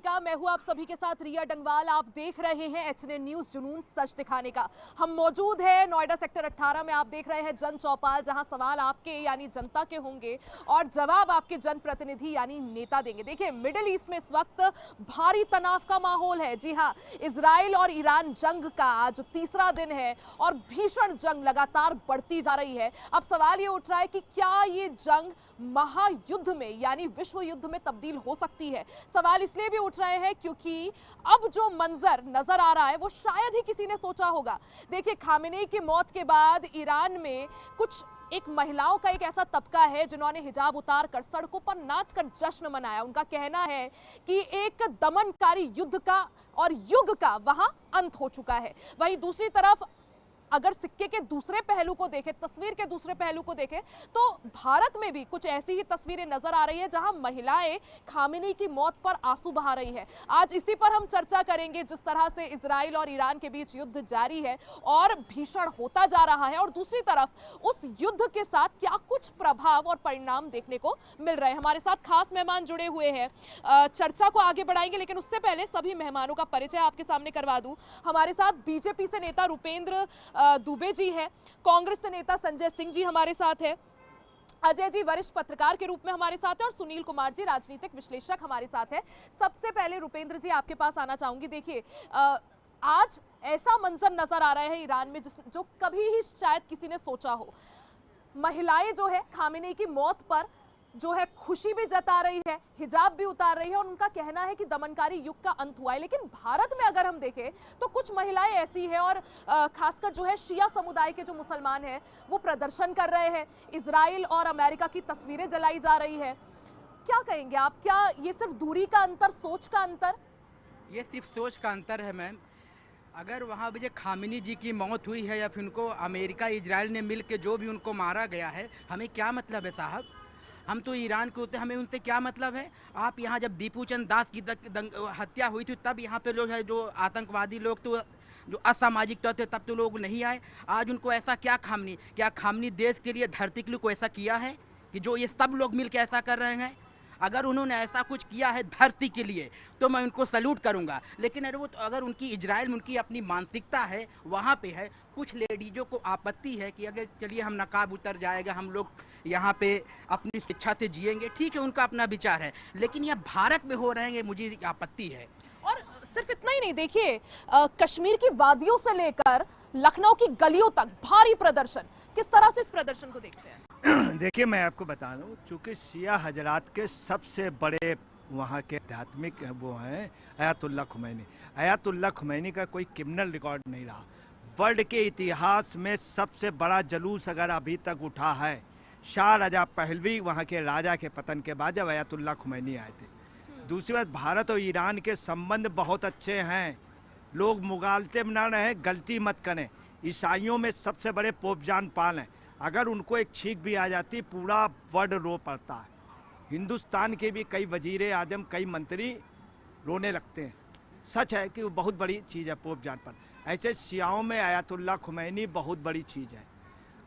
का। मैं हूं आप सभी के साथ रिया डंगवाल। आप देख रहे हैं एचएनएन न्यूज, जुनून सच दिखाने का। हम मौजूद हैं नोएडा सेक्टर 18 में। आप देख रहे हैं जन चौपाल, जहां सवाल आपके यानी जनता के होंगे और जवाब आपके जनप्रतिनिधि यानी नेता देंगे। देखिए, मिडिल ईस्ट में इस वक्त भारी तनाव का माहौल है। जी हां, इजराइल और ईरान जंग का आज तीसरा दिन है और भीषण जंग लगातार बढ़ती जा रही है। अब सवाल ये उठ रहा है कि क्या ये जंग महायुद्ध में यानी विश्व युद्ध में तब्दील हो सकती है। सवाल इसलिए भी उठ रहे हैं क्योंकि अब जो मंजर नजर आ रहा है वो शायद ही किसी ने सोचा होगा। देखिए, खामेनेई की मौत के बाद ईरान में कुछ एक महिलाओं का एक ऐसा तबका है जिन्होंने हिजाब उतार कर सड़कों पर नाचकर जश्न मनाया। उनका कहना है कि एक दमनकारी युद्ध का और युग का वहां अंत हो चुका है। वहीं दूसरी तरफ अगर सिक्के के दूसरे पहलू को देखें, तस्वीर के दूसरे पहलू को देखें, तो भारत में भी कुछ ऐसी ही तस्वीरें नजर आ रही है जहां महिलाएं खामेनेई की मौत पर आंसू बहा रही है। आज इसी पर हम चर्चा करेंगे। जिस तरह से इजराइल और ईरान के बीच युद्ध जारी है और भीषण होता जा रहा है और दूसरी तरफ उस युद्ध के साथ क्या कुछ प्रभाव और परिणाम देखने को मिल रहे हैं। हमारे साथ खास मेहमान जुड़े हुए हैं, चर्चा को आगे बढ़ाएंगे, लेकिन उससे पहले सभी मेहमानों का परिचय आपके सामने करवा दूं। हमारे साथ बीजेपी से नेता रुपेंद्र दुबे जी है, कांग्रेस से नेता संजय सिंह जी हमारे साथ है, अजय जी वरिष्ठ पत्रकार के रूप में हमारे साथ है और सुनील कुमार जी राजनीतिक विश्लेषक हमारे साथ है। सबसे पहले रुपेंद्र जी आपके पास आना चाहूंगी। देखिए, आज ऐसा मंजर नजर आ रहा है ईरान में जो कभी ही शायद किसी ने सोचा हो। महिलाएं जो है खामेनेई की मौत पर जो है खुशी भी जता रही है, हिजाब भी उतार रही है और उनका कहना है कि दमनकारी युग का अंत हुआ है। लेकिन भारत में अगर हम देखें तो कुछ महिलाएं ऐसी हैं और खासकर जो है शिया समुदाय के जो मुसलमान हैं वो प्रदर्शन कर रहे हैं। इजराइल और अमेरिका की तस्वीरें जलाई जा रही है। क्या कहेंगे आप? क्या ये सिर्फ दूरी का अंतर, सोच का अंतर? ये सिर्फ सोच का अंतर है मैम। अगर वहाँ भी खामेनी जी की मौत हुई है या फिर उनको अमेरिका इजराइल ने मिल के जो भी उनको मारा गया है, हमें क्या मतलब है साहब? हम तो ईरान के होते, हमें उनसे क्या मतलब है? आप यहाँ जब दीपू चंद दास की हत्या हुई थी तब यहाँ पे लोग है जो आतंकवादी लोग तो जो असामाजिक तौर थे तब तो लोग नहीं आए। आज उनको ऐसा क्या खामनी देश के लिए, धरती के लिए कोई ऐसा किया है कि जो ये सब लोग मिल के ऐसा कर रहे हैं? अगर उन्होंने ऐसा कुछ किया है धरती के लिए तो मैं उनको सल्यूट करूंगा। लेकिन अगर उनकी इजराइल में उनकी अपनी मानसिकता है, वहाँ पे है। कुछ लेडीजों को आपत्ति है कि अगर चलिए हम नकाब उतर जाएगा, हम लोग यहाँ पे अपनी शिक्षा से जिएंगे, ठीक है, उनका अपना विचार है। लेकिन यह भारत में हो रहे हैं, मुझे आपत्ति है। और सिर्फ इतना ही नहीं, देखिए कश्मीर की वादियों से लेकर लखनऊ की गलियों तक भारी प्रदर्शन। किस तरह से इस प्रदर्शन को देखते हैं? देखिए, मैं आपको बता दूं, चूंकि शिया हजरात के सबसे बड़े वहाँ के आध्यात्मिक वो हैं आयतुल्लाह खुमैनी। आयतुल्लाह खुमैनी का कोई क्रिमिनल रिकॉर्ड नहीं रहा। वर्ल्ड के इतिहास में सबसे बड़ा जुलूस अगर अभी तक उठा है, शाह रजा पहलवी वहाँ के राजा के पतन के बाद जब आयतुल्लाह खुमैनी आए थे। दूसरी बात, भारत और ईरान के संबंध बहुत अच्छे हैं। लोग मुगालते में ना रहें, गलती मत करें। ईसाइयों में सबसे बड़े पोप जॉन पॉल हैं। अगर उनको एक छींक भी आ जाती पूरा वर्ल्ड रो पड़ता है। हिंदुस्तान के भी कई वजीरे आजम, कई मंत्री रोने लगते हैं। सच है कि वो बहुत बड़ी चीज़ है पोप जॉन पॉल। ऐसे शियाओं में आयतुल्लाह खुमैनी बहुत बड़ी चीज़ है।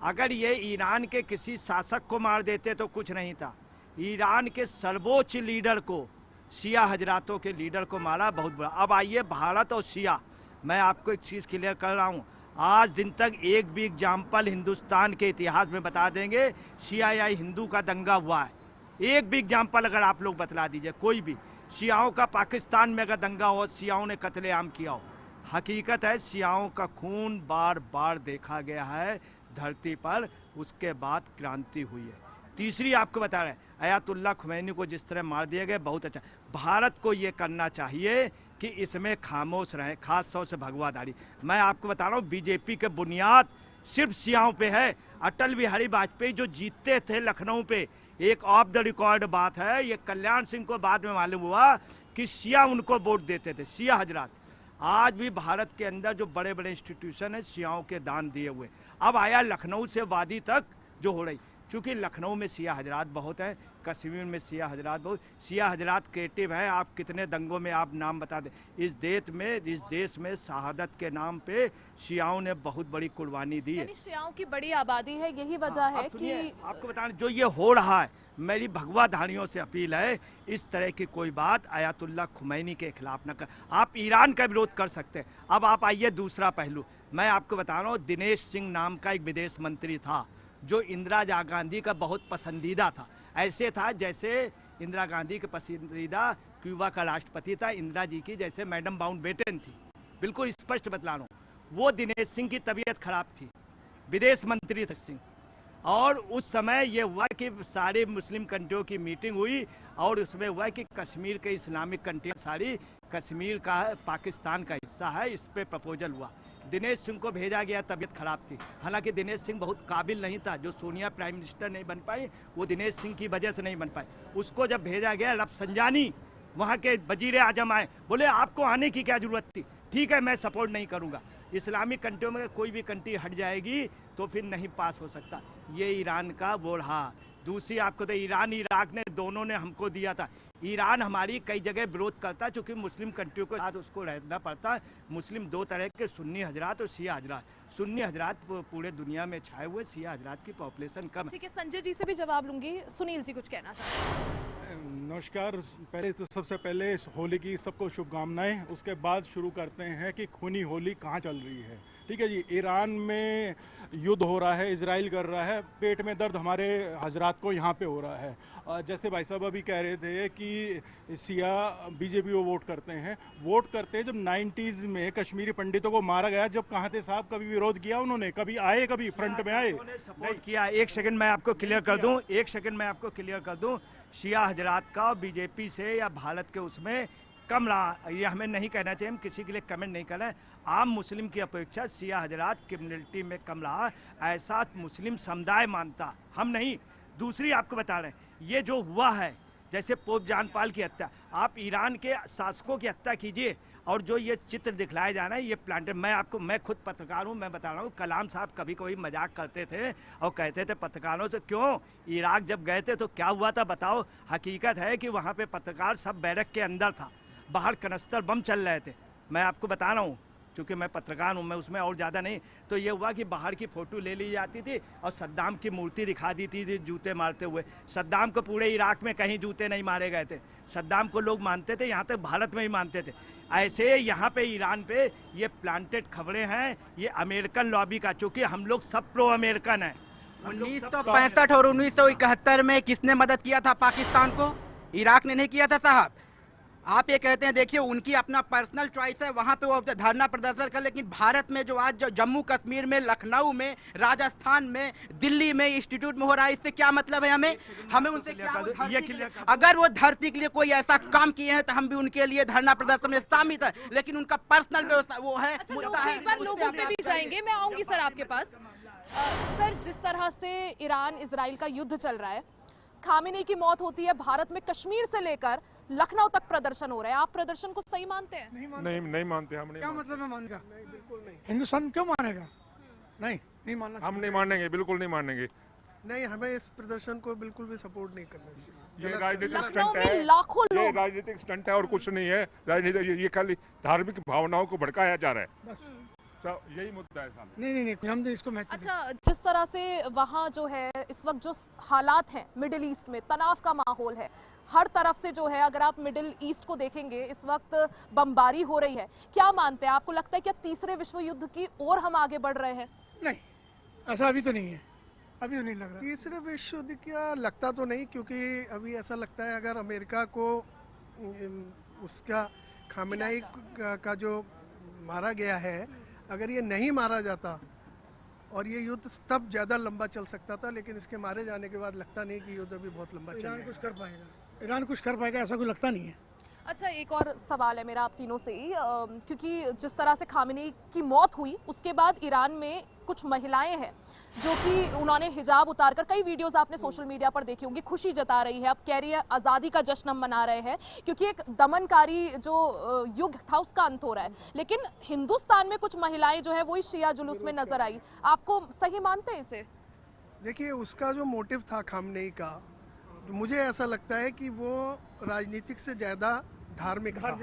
अगर ये ईरान के किसी शासक को मार देते तो कुछ नहीं था। ईरान के सर्वोच्च लीडर को, शिया हजरातों के लीडर को मारा, बहुत बड़ा। अब आइए भारत और शिया, मैं आपको एक चीज़ क्लियर कर रहा हूँ। आज दिन तक एक भी एग्जाम्पल हिंदुस्तान के इतिहास में बता देंगे शिया या हिंदू का दंगा हुआ है? एक भी एग्जाम्पल अगर आप लोग बतला दीजिए, कोई भी। शियाओं का पाकिस्तान में अगर दंगा हो, शियाओं ने कत्लेआम किया हो। हकीकत है, शियाओं का खून बार बार देखा गया है धरती पर, उसके बाद क्रांति हुई है। तीसरी आपको बता रहे हैं, आयतुल्लाह खुमैनी को जिस तरह मार दिया गया, बहुत अच्छा। भारत को ये करना चाहिए कि इसमें खामोश रहे, खास तौर से भगवादारी। मैं आपको बता रहा हूँ, बीजेपी के बुनियाद सिर्फ शियाओं पे है। अटल बिहारी वाजपेयी जो जीतते थे लखनऊ पे, एक ऑफ द रिकॉर्ड बात है, ये कल्याण सिंह को बाद में मालूम हुआ कि शिया उनको वोट देते थे, शिया हजरात। आज भी भारत के अंदर जो बड़े बड़े इंस्टीट्यूशन है शियाओं के दान दिए हुए। अब आया लखनऊ से वादी तक जो हो रही, चूँकि लखनऊ में शिया हजरात बहुत हैं, कश्मीर में शिया हजरात बहुत, शिया हजरात क्रिएटिव हैं। आप कितने दंगों में आप नाम बता दें। इस देश में शहादत के नाम पे शियाओं ने बहुत बड़ी कुर्बानी दी है। यानी शियाओं की बड़ी आबादी है, यही वजह है कि आपको बताना जो ये हो रहा है, मेरी भगवाधारियों से अपील है, इस तरह की कोई बात आयतुल्लाह खुमैनी के खिलाफ न कर। आप ईरान का विरोध कर सकते हैं। अब आप आइए दूसरा पहलू, मैं आपको बता रहा हूँ, दिनेश सिंह नाम का एक विदेश मंत्री था जो इंदिरा गांधी का बहुत पसंदीदा था। ऐसे था जैसे इंदिरा गांधी के पसंदीदा क्यूबा का राष्ट्रपति था इंदिरा जी की, जैसे मैडम माउंटबेटन थी। बिल्कुल स्पष्ट बतला रहा हूँ। वो दिनेश सिंह की तबीयत खराब थी, विदेश मंत्री थे सिंह, और उस समय ये हुआ कि सारे मुस्लिम कंट्रियों की मीटिंग हुई और उसमें हुआ कि कश्मीर के इस्लामिक कंट्रियाँ सारी कश्मीर का पाकिस्तान का हिस्सा है, इस पे प्रपोजल हुआ। दिनेश सिंह को भेजा गया, तबीयत खराब थी। हालांकि दिनेश सिंह बहुत काबिल नहीं था, जो सोनिया प्राइम मिनिस्टर नहीं बन पाई वो दिनेश सिंह की वजह से नहीं बन पाए। उसको जब भेजा गया, रफसंजानी वहाँ के वजीर आजम आए, बोले आपको आने की क्या जरूरत थी, ठीक है मैं सपोर्ट नहीं करूँगा। इस्लामिक कंट्रियों में कोई भी कंट्री हट जाएगी तो फिर नहीं पास हो सकता। ये ईरान का वो रहा। दूसरी आपको तो ईरान इराक ने दोनों ने हमको दिया था। ईरान हमारी कई जगह विरोध करता है क्योंकि मुस्लिम कंट्रियों के साथ उसको रहना पड़ता है। मुस्लिम दो तरह के, सुन्नी हजरात और शिया हजरात। सुन्नी हजरात पूरे दुनिया में छाए हुए, शिया हजरात की पॉपुलेशन कम है। ठीक है, संजय जी से भी जवाब लूंगी। सुनील जी कुछ कहना चाहते हैं? नमस्कार। पहले तो सबसे पहले होली की सबको शुभकामनाएं। उसके बाद शुरू करते हैं कि खूनी होली कहाँ चल रही है। ठीक है जी, ईरान में युद्ध हो रहा है, इजराइल कर रहा है, पेट में दर्द हमारे हजरात को यहाँ पे हो रहा है। जैसे भाई साहब अभी कह रहे थे कि सिया बीजेपी को वोट करते हैं। जब 90s में कश्मीरी पंडितों को मारा गया, जब कहाँ थे साहब? कभी विरोध किया उन्होंने? कभी आए, कभी फ्रंट में आए? सपोर्ट किया। एक सेकंड मैं आपको क्लियर कर दूं, शिया हजरात का बीजेपी से या भारत के उसमें कम रहा, ये हमें नहीं कहना चाहिए, हम किसी के लिए कमेंट नहीं कर रहे हैं। आम मुस्लिम की अपेक्षा शिया हजरात क्रिमिनलिटी में कम रहा, ऐसा मुस्लिम समुदाय मानता, हम नहीं। दूसरी आपको बता रहे हैं, ये जो हुआ है, जैसे पोप जॉन पॉल की हत्या, आप ईरान के शासकों की हत्या कीजिए, और जो ये चित्र दिखलाया जा रहा है, ये प्लांटेड, मैं खुद पत्रकार हूँ, मैं बता रहा हूँ, कलाम साहब कभी कभी मजाक करते थे और कहते थे पत्रकारों से, क्यों इराक जब गए थे तो क्या हुआ था बताओ। हकीकत है कि वहाँ पे पत्रकार सब बैरक के अंदर था, बाहर कनस्तर बम चल रहे थे। मैं आपको बता रहा हूँ क्योंकि मैं पत्रकार हूँ, मैं उसमें और ज़्यादा नहीं। तो ये हुआ कि बाहर की फ़ोटो ले ली जाती थी और सद्दाम की मूर्ति दिखा दी थी जूते मारते हुए। सद्दाम को पूरे इराक में कहीं जूते नहीं मारे गए थे। सद्दाम को लोग मानते थे, यहाँ तक भारत में ही मानते थे। ऐसे यहाँ पे ईरान पे ये प्लांटेड खबरें हैं, ये अमेरिकन लॉबी का, चूँकि हम लोग सब प्रो अमेरिकन हैं। 1965 और 1971 में किसने मदद किया था पाकिस्तान को? इराक ने नहीं किया था साहब। आप ये कहते हैं, देखिए उनकी अपना पर्सनल चॉइस है, वहाँ पे वो धरना प्रदर्शन कर, लेकिन भारत में जो आज जम्मू कश्मीर में, लखनऊ में, राजस्थान में, दिल्ली में, इंस्टीट्यूट में हो रहा है, इससे क्या मतलब है? हमें उनसे क्या, अगर वो धरती के लिए कोई ऐसा काम किए हैं तो हम भी उनके लिए धरना प्रदर्शन में शामिल है, लेकिन उनका पर्सनल वो है। एक बार लोगों पे भी जाएंगे, मैं आऊंगी सर आपके पास। सर, जिस तरह से ईरान इजराइल का युद्ध चल रहा है, खामेनी की मौत होती है, भारत में कश्मीर से लेकर लखनऊ तक प्रदर्शन हो रहे हैं, आप प्रदर्शन को सही मानते हैं? नहीं मानते हम। नहीं, क्या मतलब है मानेगा? बिल्कुल नहीं। हिंदुस्तान क्यों मानेगा? नहीं मानना। हम नहीं मानेंगे, बिल्कुल नहीं मानेंगे। नहीं, हमें इस प्रदर्शन को बिल्कुल भी सपोर्ट नहीं करना चाहिए। ये राजनीतिक लखनऊ स्टंट में है, लाखों ये लोग, राजनीतिक स्टंट है और कुछ नहीं है। राजनीतिक, ये खाली धार्मिक भावनाओं को भड़काया जा रहा है, बस यही मुद्दा है सामने। नहीं, हम तो इसको मैच। अच्छा, जिस तरह से वहाँ जो है इस वक्त जो हालात हैं, मिडिल ईस्ट में तनाव का माहौल है, हर तरफ से जो है, अगर आप मिडिल ईस्ट को देखेंगे इस वक्त बमबारी हो रही है, क्या मानते हैं? आपको लगता है क्या तीसरे विश्व युद्ध की ओर हम आगे बढ़ रहे हैं? नहीं, ऐसा अभी तो नहीं है, अभी तो नहीं लग रहा। तीसरे विश्व युद्ध क्या लगता तो नहीं, क्योंकि अभी ऐसा लगता है अगर अमेरिका को उसका खामेनी का जो मारा गया है, अगर ये नहीं मारा जाता और ये युद्ध तब ज़्यादा लंबा चल सकता था, लेकिन इसके मारे जाने के बाद लगता नहीं कि युद्ध अभी बहुत लंबा चलेगा। ईरान कुछ कर पाएगा ऐसा कोई लगता नहीं है। अच्छा, एक और सवाल है मेरा आप तीनों से ही, क्योंकि जिस तरह से खामेनी की मौत हुई उसके बाद ईरान में कुछ महिलाएं हैं जो कि उन्होंने हिजाब उतारकर, कई वीडियोस आपने सोशल मीडिया पर देखी होंगी, खुशी जता रही है। अब कह रही है आज़ादी का जश्न हम मना रहे हैं क्योंकि एक दमनकारी जो युग था उसका अंत हो रहा है। लेकिन हिंदुस्तान में कुछ महिलाएं जो है वही शिया जुलूस में नजर आई, आपको सही मानते हैं इसे? देखिए, उसका जो मोटिव था खामनेई का, मुझे ऐसा लगता है कि वो राजनीतिक से ज़्यादा धार्मिक था,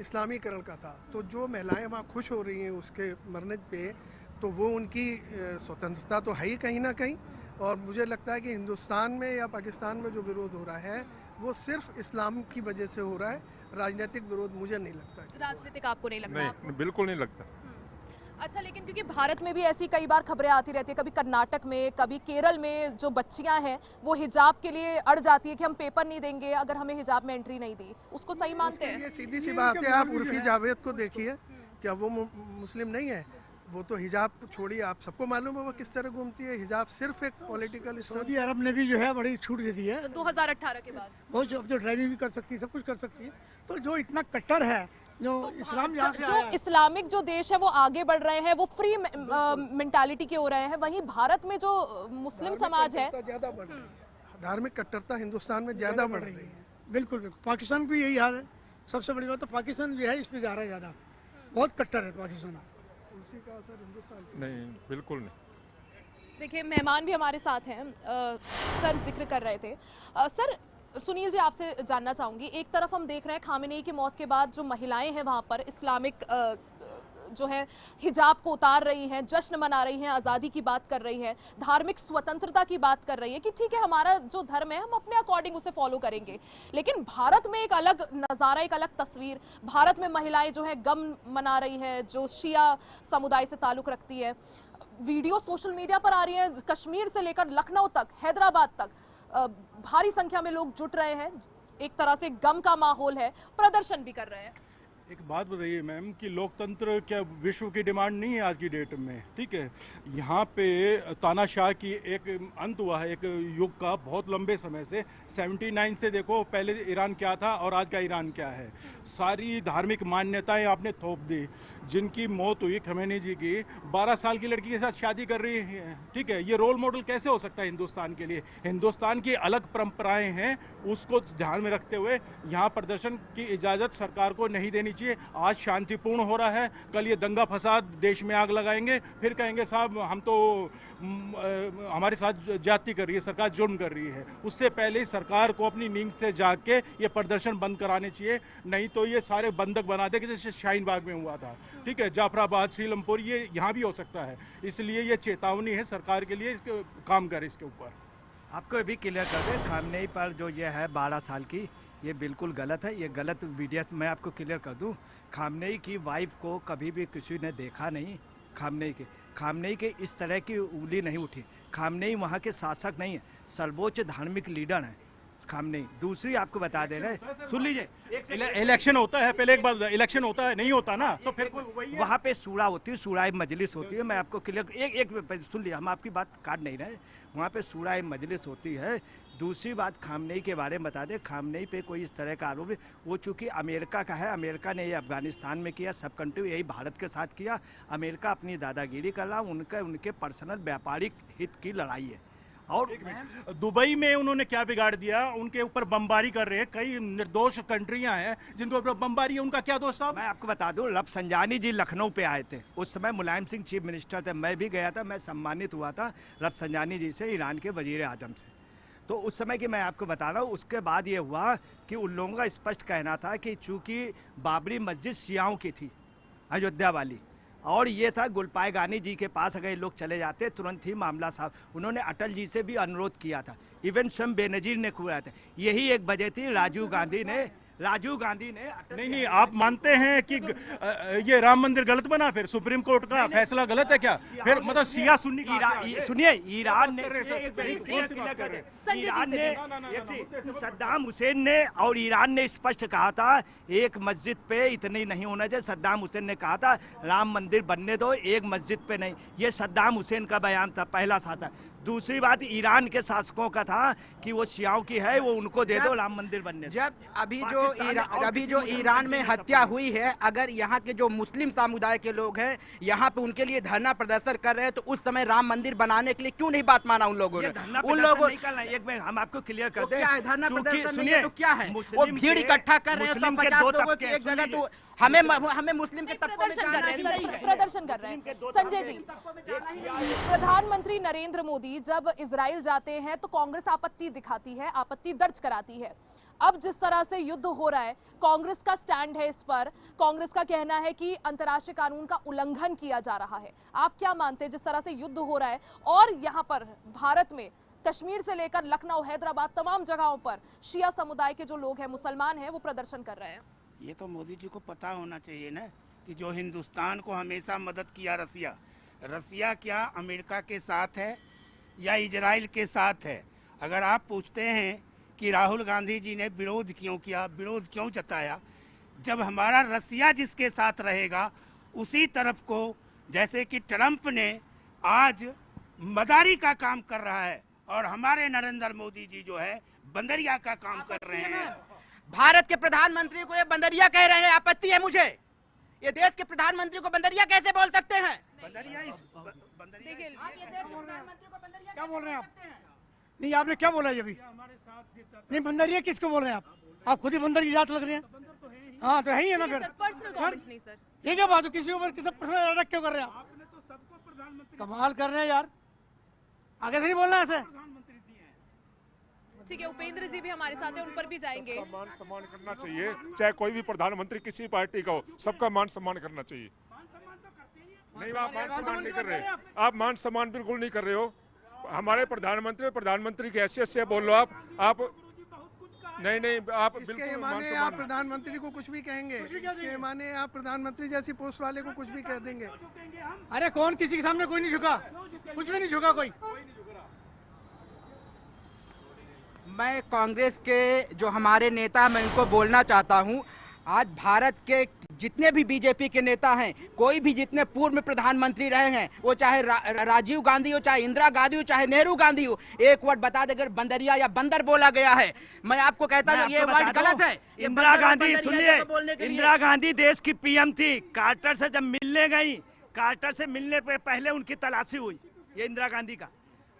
इस्लामीकरण का था। तो जो महिलाएं वहाँ खुश हो रही हैं उसके मरने पे, तो वो उनकी स्वतंत्रता तो है ही कहीं ना कहीं। और मुझे लगता है कि हिंदुस्तान में या पाकिस्तान में जो विरोध हो रहा है वो सिर्फ इस्लाम की वजह से हो रहा है, राजनीतिक विरोध मुझे नहीं लगता है। राजनीतिक आपको नहीं लगता? नहीं, बिल्कुल नहीं लगता। अच्छा, लेकिन क्योंकि भारत में भी ऐसी कई बार खबरें आती रहती है, कभी कर्नाटक में, कभी केरल में जो बच्चियां हैं वो हिजाब के लिए अड़ जाती है कि हम पेपर नहीं देंगे अगर हमें हिजाब में एंट्री नहीं दी। उसको सही मानते हैं? ये सीधी सी बात है, आप उर्फी जावेद को देखिए, क्या वो मुस्लिम नहीं है? वो तो हिजाब छोड़िए, आप सबको मालूम है वो किस तरह घूमती है। हिजाब सिर्फ एक पॉलिटिकल सऊदी अरब ने भी जो है बड़ी छूट दे दी है 2018 के बाद। वो जो ड्राइविंग भी कर सकती है, सब कुछ कर सकती है। तो जो इतना कट्टर है, जो इस्लाम यहाँ से जो आया है, इस्लामिक जो देश है वो आगे बढ़ रहे हैं, वो फ्री मेंटालिटी के हो रहे हैं, वहीं भारत में जो मुस्लिम समाज है ज्यादा बढ़ रही है। धार्मिक कट्टरता हिंदुस्तान में ज्यादा बढ़ रही है। बिल्कुल बिल्कुल। पाकिस्तान भी यही हाल है। सबसे बड़ी बात तो पाकिस्तान जो है इस पे जा रहा है ज़्यादा, बहुत कट्टर है पाकिस्तान। उसी का असर हिंदुस्तान पे नहीं, बिल्कुल नहीं। देखिए, मेहमान भी हमारे साथ हैं, सर जिक्र कर रहे थे। सर, सुनील जी, आपसे जानना चाहूंगी, एक तरफ हम देख रहे हैं खामेनेई की मौत के बाद जो महिलाएं हैं वहां पर इस्लामिक जो है हिजाब को उतार रही हैं, जश्न मना रही हैं, आज़ादी की बात कर रही हैं, धार्मिक स्वतंत्रता की बात कर रही है कि ठीक है, हमारा जो धर्म है हम अपने अकॉर्डिंग उसे फॉलो करेंगे। लेकिन भारत में एक अलग नज़ारा, एक अलग तस्वीर। भारत में महिलाएं जो है गम मना रही हैं, जो शिया समुदाय से ताल्लुक़ रखती है। वीडियो सोशल मीडिया पर आ रही है, कश्मीर से लेकर लखनऊ तक, हैदराबाद तक भारी संख्या में लोग जुट रहे हैं, एक तरह से गम का माहौल है, प्रदर्शन भी कर रहे हैं। एक बात बताइए मैम कि लोकतंत्र क्या विश्व की डिमांड नहीं है आज की डेट में? ठीक है, यहाँ पे तानाशाह की एक अंत हुआ है, एक युग का, बहुत लंबे समय से। 79 से देखो पहले ईरान क्या था और आज का ईरान क्या है। सारी धार्मिक मान्यताएं आपने थोप दी। जिनकी मौत हुई खमेनी जी की, 12 साल की लड़की के साथ शादी कर रही है। ठीक है, ये रोल मॉडल कैसे हो सकता है हिंदुस्तान के लिए? हिंदुस्तान की अलग परंपराएं हैं, उसको ध्यान में रखते हुए यहाँ प्रदर्शन की इजाज़त सरकार को नहीं देनी चाहिए। आज शांतिपूर्ण हो रहा है, कल ये दंगा फसाद, देश में आग लगाएंगे, फिर कहेंगे साहब हम तो हमारे साथ ज्यादती कर रही है सरकार, जुर्म कर रही है। उससे पहले ही सरकार को अपनी नींद से जाग के ये प्रदर्शन बंद कराने चाहिए, नहीं तो ये सारे बंधक बना दे, जैसे शाहीन बाग में हुआ था। ठीक है, जाफराबाद, सीलमपुर, ये यहाँ भी हो सकता है। इसलिए ये चेतावनी है सरकार के लिए, इसके काम करे इसके ऊपर। आपको भी क्लियर कर दे, खामनेई पर जो ये है 12 साल की, ये बिल्कुल गलत है। ये गलत वीडियो मैं आपको क्लियर कर दूं। खामनेई की वाइफ को कभी भी किसी ने देखा नहीं। खामनेई के इस तरह की उंगली नहीं उठी। खामनेई वहाँ के शासक नहीं है, सर्वोच्च धार्मिक लीडर हैं खामनेई। दूसरी आपको बता दे रहे, सुन लीजिए, इलेक्शन होता है, पहले एक बात, इलेक्शन होता है, नहीं होता ना, तो फिर वहाँ पे सूरा होती है, सूराए मजलिस होती है। मैं आपको क्लियर एक सुन लीजिए, हम आपकी बात काट नहीं रहे। वहाँ पे सूराए मजलिस होती है। दूसरी बात खामनेई के बारे में बता दें, खामनेई पे कोई इस तरह का आरोप है, वो चूँकि अमेरिका का है, अमेरिका ने ये अफगानिस्तान में किया, सब कंट्री यही भारत के साथ किया। अमेरिका अपनी दादागिरी कर रहा, उनके पर्सनल व्यापारिक हित की लड़ाई है। और दुबई में उन्होंने क्या बिगाड़ दिया? उनके ऊपर बमबारी कर रहे हैं, कई निर्दोष कंट्रियां हैं जिनके ऊपर बमबारी है, उनका क्या दोष साहब? मैं आपको बता दूं, रफसंजानी जी लखनऊ पे आए थे, उस समय मुलायम सिंह चीफ मिनिस्टर थे, मैं भी गया था, मैं सम्मानित हुआ था रफसंजानी जी से, ईरान के वजीर आजम से। तो उस समय की मैं आपको बता रहा हूँ। उसके बाद ये हुआ कि उन लोगों का स्पष्ट कहना था कि चूँकि बाबरी मस्जिद शियाओं की थी, अयोध्या वाली, और ये था गुलपाय गानी जी के पास अगर लोग चले जाते तुरंत ही मामला साहब। उन्होंने अटल जी से भी अनुरोध किया था, इवन स्वयं बेनजीर ने खुआ था। यही एक वजह थी, राजीव गांधी ने नहीं, आप मानते हैं कि ये राम मंदिर गलत बना? फिर सुप्रीम कोर्ट का फैसला गलत है क्या? फिर मतलब सिया सुन्नी सुनिए, ईरान ने सद्दाम हुसैन ने और ईरान ने स्पष्ट कहा था एक मस्जिद पे इतनी नहीं होना चाहिए। सद्दाम हुसैन ने कहा था राम मंदिर बनने दो, एक मस्जिद पे नहीं। ये सद्दाम हुसैन का बयान था, पहला शासक। दूसरी बात ईरान के शासकों का था कि वो शियाओं की है, वो उनको दे दो राम मंदिर बनने। जब अभी जो ईरान में हत्या हुई है, अगर यहाँ के जो मुस्लिम समुदाय के लोग हैं यहाँ पे उनके लिए धरना प्रदर्शन कर रहे हैं, तो उस समय राम मंदिर बनाने के लिए क्यों नहीं बात माना उन लोगों ने? उन लोगों एक मिनट हम आपको क्लियर कर दें, धरना प्रदर्शन नहीं है तो क्या है? वो भीड़ इकट्ठा कर रहे हैं, 50 लोगों की एक जगह, तो हमें मुस्लिम के तबकों में प्रदर्शन कर रहे जाना हैं नहीं है। प्रदर्शन कर रहे हैं संजय जी। प्रधानमंत्री नरेंद्र मोदी जब इजराइल जाते हैं तो कांग्रेस आपत्ति दिखाती है, आपत्ति दर्ज कराती है। अब जिस तरह से युद्ध हो रहा है, कांग्रेस का स्टैंड है इस पर। कांग्रेस का कहना है कि अंतर्राष्ट्रीय कानून का उल्लंघन किया जा रहा है। आप क्या मानते हैं जिस तरह से युद्ध हो रहा है और यहाँ पर भारत में कश्मीर से लेकर लखनऊ, हैदराबाद, तमाम जगहों पर शिया समुदाय के जो लोग हैं, मुसलमान हैं, वो प्रदर्शन कर रहे हैं? ये तो मोदी जी को पता होना चाहिए ना कि जो हिंदुस्तान को हमेशा मदद किया रसिया क्या अमेरिका के साथ है या इजराइल के साथ है? अगर आप पूछते हैं कि राहुल गांधी जी ने विरोध क्यों किया, विरोध क्यों जताया, जब हमारा रसिया जिसके साथ रहेगा उसी तरफ को, जैसे कि ट्रंप ने आज मदारी का काम कर रहा है और हमारे नरेंद्र मोदी जी जो है बंदरिया का काम कर रहे हैं। भारत के प्रधानमंत्री को ये बंदरिया कह रहे हैं, आपत्ति है मुझे। ये देश के प्रधानमंत्री को बंदरिया कैसे बोल सकते हैं? बंदरिया देखिए, क्या बोल रहे हैं आप? नहीं, आपने क्या बोला ये अभी? नहीं, बंदरिया किसको बोल रहे हैं आप खुद ही बंदर की जात लग रहे हैं। हाँ तो है ही है ना फिर। पर्सनल कमेंट्स नहीं सर। ये क्या बात है, किसी ऊपर कितना पर्सनल अटैक क्यों कर रहे हैं आप? कमाल कर रहे हैं यार, आगे से नहीं बोलना ऐसे। ठीक है, उपेंद्र जी भी हमारे साथ हैं, उन पर भी जाएंगे। मान सम्मान करना चाहिए, चाहे कोई भी प्रधानमंत्री किसी पार्टी का हो, सबका मान सम्मान करना चाहिए। नहीं, आप मान सम्मान नहीं कर रहे, आप मान सम्मान बिल्कुल नहीं कर रहे हो। हमारे प्रधानमंत्री की हैसियत से बोल लो आप नहीं, आप इसके बिल्कुल मान माने सम्मान आप प्रधानमंत्री को कुछ भी कहेंगे, इसके माने आप प्रधानमंत्री जैसी पोस्ट वाले को कुछ भी कह देंगे। अरे कौन किसी के सामने कोई नहीं झुका, कुछ भी नहीं झुका कोई। मैं कांग्रेस के जो हमारे नेता हैं, मैं उनको बोलना चाहता हूं, आज भारत के जितने भी बीजेपी के नेता हैं, कोई भी जितने पूर्व में प्रधानमंत्री रहे हैं, वो चाहे राजीव गांधी हो, चाहे इंदिरा गांधी हो, चाहे नेहरू गांधी हो, एक वर्ड बता दे अगर बंदरिया या बंदर बोला गया है, मैं आपको कहता हूँ ये वर्ड गलत है। इंदिरा गांधी, सुनिए, इंदिरा गांधी देश की पीएम थी। कार्टर से जब मिलने गई, कार्टर से मिलने पे पहले उनकी तलाशी हुई, ये इंदिरा गांधी का।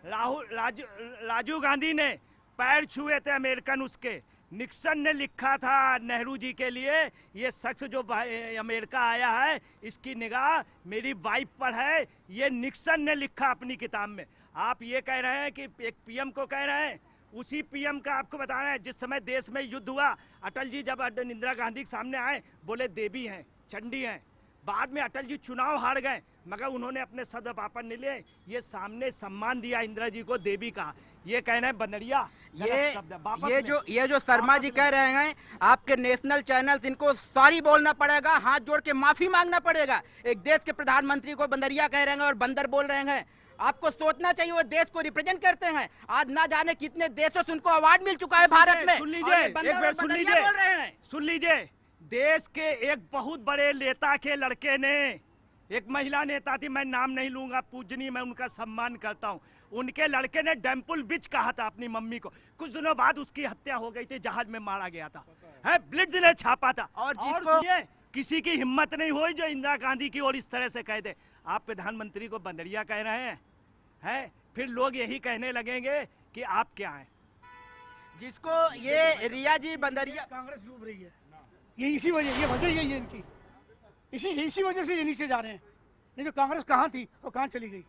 राजीव गांधी ने पैर छुए थे अमेरिकन उसके। निक्सन ने लिखा था नेहरू जी के लिए, ये शख्स जो अमेरिका आया है इसकी निगाह मेरी वाइफ पर है, ये निक्सन ने लिखा अपनी किताब में। आप ये कह रहे हैं कि एक पीएम को कह रहे हैं, उसी पीएम का आपको बताना है जिस समय देश में युद्ध हुआ, अटल जी जब इंदिरा गांधी के सामने आए बोले देवी हैं, चंडी हैं। बाद में अटल जी चुनाव हार गए मगर उन्होंने अपने शब्द वापस नहीं लिए, ये सामने सम्मान दिया इंदिरा जी को, देवी का। ये कहना है बंदरिया, ये जो शर्मा जी कह रहे हैं, आपके नेशनल चैनल इनको सॉरी बोलना पड़ेगा, हाथ जोड़ के माफी मांगना पड़ेगा। एक देश के प्रधानमंत्री को बंदरिया कह रहे हैं और बंदर बोल रहे हैं। आपको सोचना चाहिए, वो देश को रिप्रेजेंट करते हैं। आज ना जाने कितने देशों से उनको अवार्ड मिल चुका है भारत में। सुन लीजिए, सुन लीजिए, देश के एक बहुत बड़े नेता के लड़के ने, एक महिला नेता थी, मैं नाम नहीं लूंगा, पूजनीय, मैं उनका सम्मान करता हूं, उनके लड़के ने डैम्पुल बिच कहा था अपनी मम्मी को। कुछ दिनों बाद उसकी हत्या हो गई थी, जहाज में मारा गया था, है ब्लिट्ज ने छापा था। और किसी की हिम्मत नहीं हुई जो इंदिरा गांधी की और इस तरह से कह दे। आप प्रधानमंत्री को बंदरिया कह रहे हैं, फिर लोग यही कहने लगेंगे कि आप क्या हैं। जिसको ये रिया जी बंदरिया, कांग्रेस डूब रही है, ये इसी वजह, ये वजह यही है इनकी, इसी वजह से ये नीचे जा रहे हैं। नहीं तो कांग्रेस कहाँ थी और कहाँ चली गई?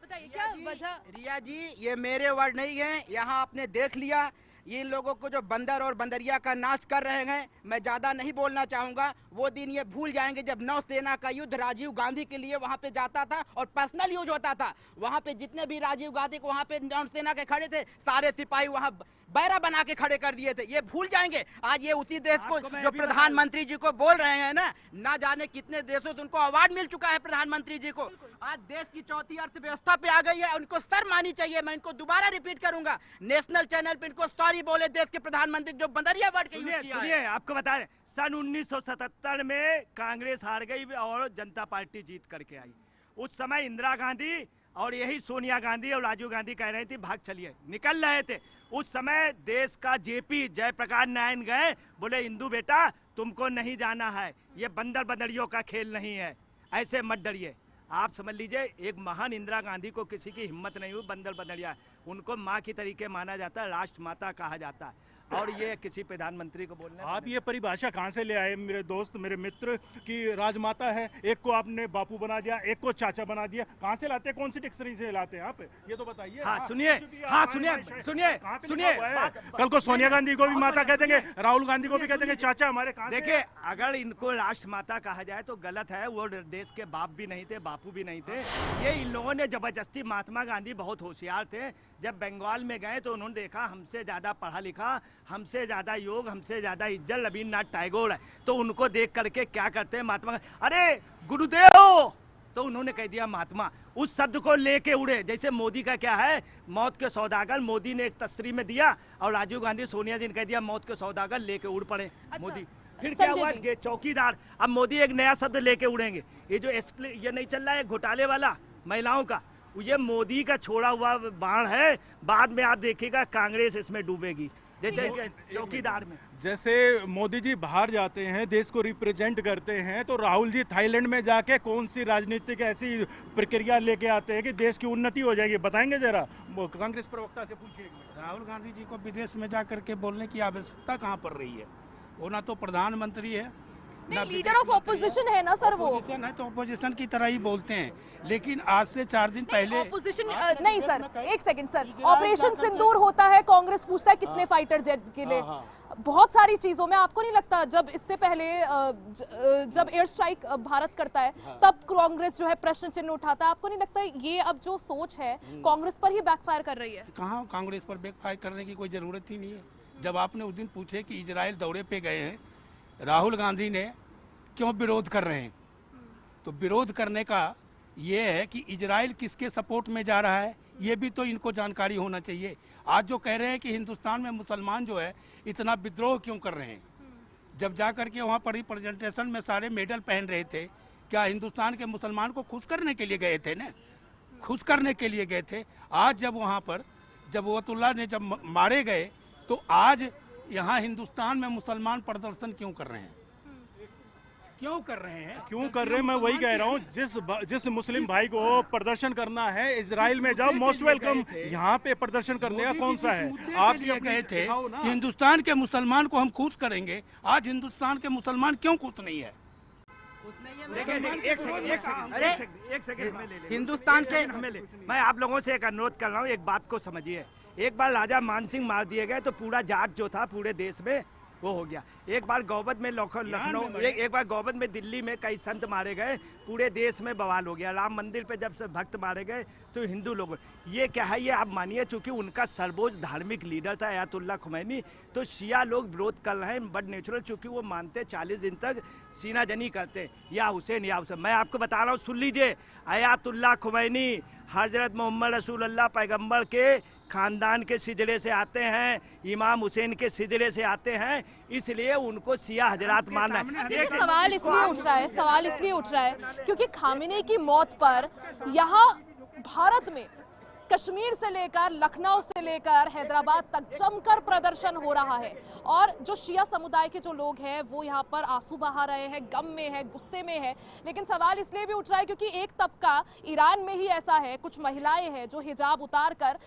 बताइए क्या वजह? रिया जी, ये मेरे वर्ड नहीं है, यहाँ आपने देख लिया। ये लोगों को जो बंदर और बंदरिया का नाश कर रहे हैं, मैं ज्यादा नहीं बोलना चाहूंगा। वो दिन ये भूल जाएंगे जब नौसेना का युद्ध राजीव गांधी के लिए वहां पे जाता था और पर्सनल यूज होता था। वहां पे जितने भी राजीव गांधी को वहां पे नौसेना के खड़े थे, सारे सिपाही वहां बैरा बना के खड़े कर दिए थे। ये भूल जाएंगे। आज ये उसी देश को जो प्रधानमंत्री जी को बोल रहे हैं ना जाने कितने देशों से उनको अवार्ड मिल चुका है प्रधानमंत्री जी को। आज देश की चौथी अर्थव्यवस्था पे आ गई है, उनको शर्म आनी चाहिए। मैं इनको दोबारा रिपीट करूंगा, नेशनल चैनल पे इनको सॉरी बोले देश के प्रधानमंत्री जो बंदरिया वर्ड के यूज किया है। आपको बता रहे, सन 1977 में कांग्रेस हार गई और जनता पार्टी जीत करके आई। उस समय इंदिरा गांधी और यही सोनिया गांधी और राजीव गांधी कह रही थी भाग चलिए, निकल रहे थे। उस समय देश का जेपी जयप्रकाश नारायण गए, बोले इंदू बेटा तुमको नहीं जाना है, ये बंदर बंदरियों का खेल नहीं है, ऐसे मत डरिए। आप समझ लीजिए, एक महान इंदिरा गांधी को किसी की हिम्मत नहीं हुई, बंदर बंदरिया उनको माँ की तरीके माना जाता है, राष्ट्र माता कहा जाता है। और ये किसी प्रधानमंत्री को बोलने आप ये परिभाषा कहाँ से ले आए मेरे दोस्त, मेरे मित्र, कि राजमाता है, एक को आपने बापू बना दिया, एक को चाचा बना दिया? कहाँ से लाते हैं, कौन सी डिक्शनरी से लाते हैं आप? ये तो बताइए। हाँ सुनिए, हाँ सुनिए, कल को सोनिया गांधी को भी माता कह देंगे, राहुल गांधी को भी कह देंगे चाचा हमारे। कहाँ? देखिए, अगर इनको राष्ट्रमाता कहा जाए तो गलत है। वो देश के बाप भी नहीं थे, बापू भी नहीं थे। ये इन लोगों ने जबरदस्ती, महात्मा गांधी बहुत होशियार थे, जब बंगाल में गए तो उन्होंने देखा हमसे ज़्यादा पढ़ा लिखा, हमसे ज़्यादा योग, हमसे ज़्यादा इज्जत रविन्द्रनाथ टैगोर है, तो उनको देख करके क्या करते हैं महात्मा, अरे गुरुदेव, तो उन्होंने कह दिया महात्मा। उस शब्द को लेके उड़े। जैसे मोदी का क्या है, मौत के सौदागर, मोदी ने एक तस्वीर में दिया और राजीव गांधी सोनिया जी ने कह दिया मौत के सौदागर, लेके उड़ पड़े मोदी। फिर क्या हुआ, चौकीदार। अब मोदी एक नया शब्द लेके उड़ेंगे। ये जो ये नहीं चल रहा है घोटाले वाला महिलाओं का, ये मोदी का छोड़ा हुआ बाण है। बाद में आप देखिएगा कांग्रेस इसमें डूबेगी, जैसे चौकीदार में। जैसे मोदी जी बाहर जाते हैं, देश को रिप्रेजेंट करते हैं, तो राहुल जी थाईलैंड में जाके कौन सी राजनीतिक ऐसी प्रक्रिया लेके आते हैं कि देश की उन्नति हो जाएगी? बताएंगे जरा, कांग्रेस प्रवक्ता से पूछिए। राहुल गांधी जी को विदेश में जा करके बोलने की आवश्यकता कहाँ पड़ रही है? वो ना तो प्रधानमंत्री है, लीडर ऑफ ऑपोजिशन है ना सर। वो ऑपोजिशन है तो ऑपोजिशन की तरह ही बोलते हैं। लेकिन आज से 4 दिन पहले ऑपोजिशन नहीं सर, एक सेकंड सर, ऑपरेशन सिंदूर होता है, कांग्रेस पूछता है कितने फाइटर जेट के लिए, बहुत सारी चीजों में। आपको नहीं लगता जब इससे पहले जब एयर स्ट्राइक भारत करता है तब कांग्रेस जो है प्रश्न चिन्ह उठाता है? आपको नहीं लगता ये अब जो सोच है कांग्रेस पर ही बैकफायर कर रही है? कहाँ कांग्रेस पर बैकफायर करने की कोई जरूरत ही नहीं है। जब आपने उस दिन पूछे कि इजराइल दौरे पे गए हैं, राहुल गांधी ने क्यों विरोध कर रहे हैं, तो विरोध करने का ये है कि इजराइल किसके सपोर्ट में जा रहा है, ये भी तो इनको जानकारी होना चाहिए। आज जो कह रहे हैं कि हिंदुस्तान में मुसलमान जो है इतना विद्रोह क्यों कर रहे हैं, जब जा कर के वहाँ पर रिप्रेजेंटेशन में सारे मेडल पहन रहे थे, क्या हिंदुस्तान के मुसलमान को खुश करने के लिए गए थे ना? खुश करने के लिए गए थे। आज जब वहाँ पर जब वतुल्ला ने जब मारे गए, तो आज यहाँ हिंदुस्तान में मुसलमान प्रदर्शन क्यों कर रहे हैं? क्यों कर रहे हैं? मैं वही कह रहा हूँ, जिस मुस्लिम भाई को प्रदर्शन करना है इजराइल में जाओ, मोस्ट वेलकम। यहाँ पे प्रदर्शन करने का कौन सा है? आप ये कहे थे कि हिंदुस्तान के मुसलमान को हम खुश करेंगे, आज हिंदुस्तान के मुसलमान क्यों खुश नहीं है? एक सेकंड में ले हिंदुस्तान से मैं आप लोगों से एक अनुरोध कर रहा हूँ, एक बात को समझिए। एक बार राजा मानसिंह मार दिए गए तो पूरा जाट जो था पूरे देश में वो हो गया। एक बार गौबत में लखनऊ, एक बार गौबत में दिल्ली में कई संत मारे गए, पूरे देश में बवाल हो गया। राम मंदिर पे जब से भक्त मारे गए तो हिंदू लोग, ये क्या है, ये आप मानिए चूंकि उनका सर्वोच्च धार्मिक लीडर था अयातुल्ला खुमैनी, तो शिया लोग विरोध कर रहे हैं, बट नेचुरल, चूंकि वो मानते 40 दिन तक सीनाजनी करते या हुसैन या हुसैन। मैं आपको बता रहा हूँ, सुन लीजिए, अयातुल्ला खुमैनी हजरत मोहम्मद रसूलुल्लाह पैगम्बर के खानदान के सिजरे से आते हैं, इमाम हुसैन के सिजरे से आते हैं, इसलिए उनको शिया हजरात मानना है। सवाल इसलिए उठ रहा है क्योंकि खामेनी की मौत पर यहाँ भारत में कश्मीर से लेकर लखनऊ से लेकर हैदराबाद तक जमकर प्रदर्शन हो रहा है, और जो शिया समुदाय के जो लोग हैं वो यहाँ पर आंसू बहा रहे हैं, गम में है, गुस्से में है। लेकिन सवाल इसलिए भी उठ रहा है क्योंकि एक तबका ईरान में ही ऐसा है, कुछ महिलाएं हैं जो हिजाब उतार कर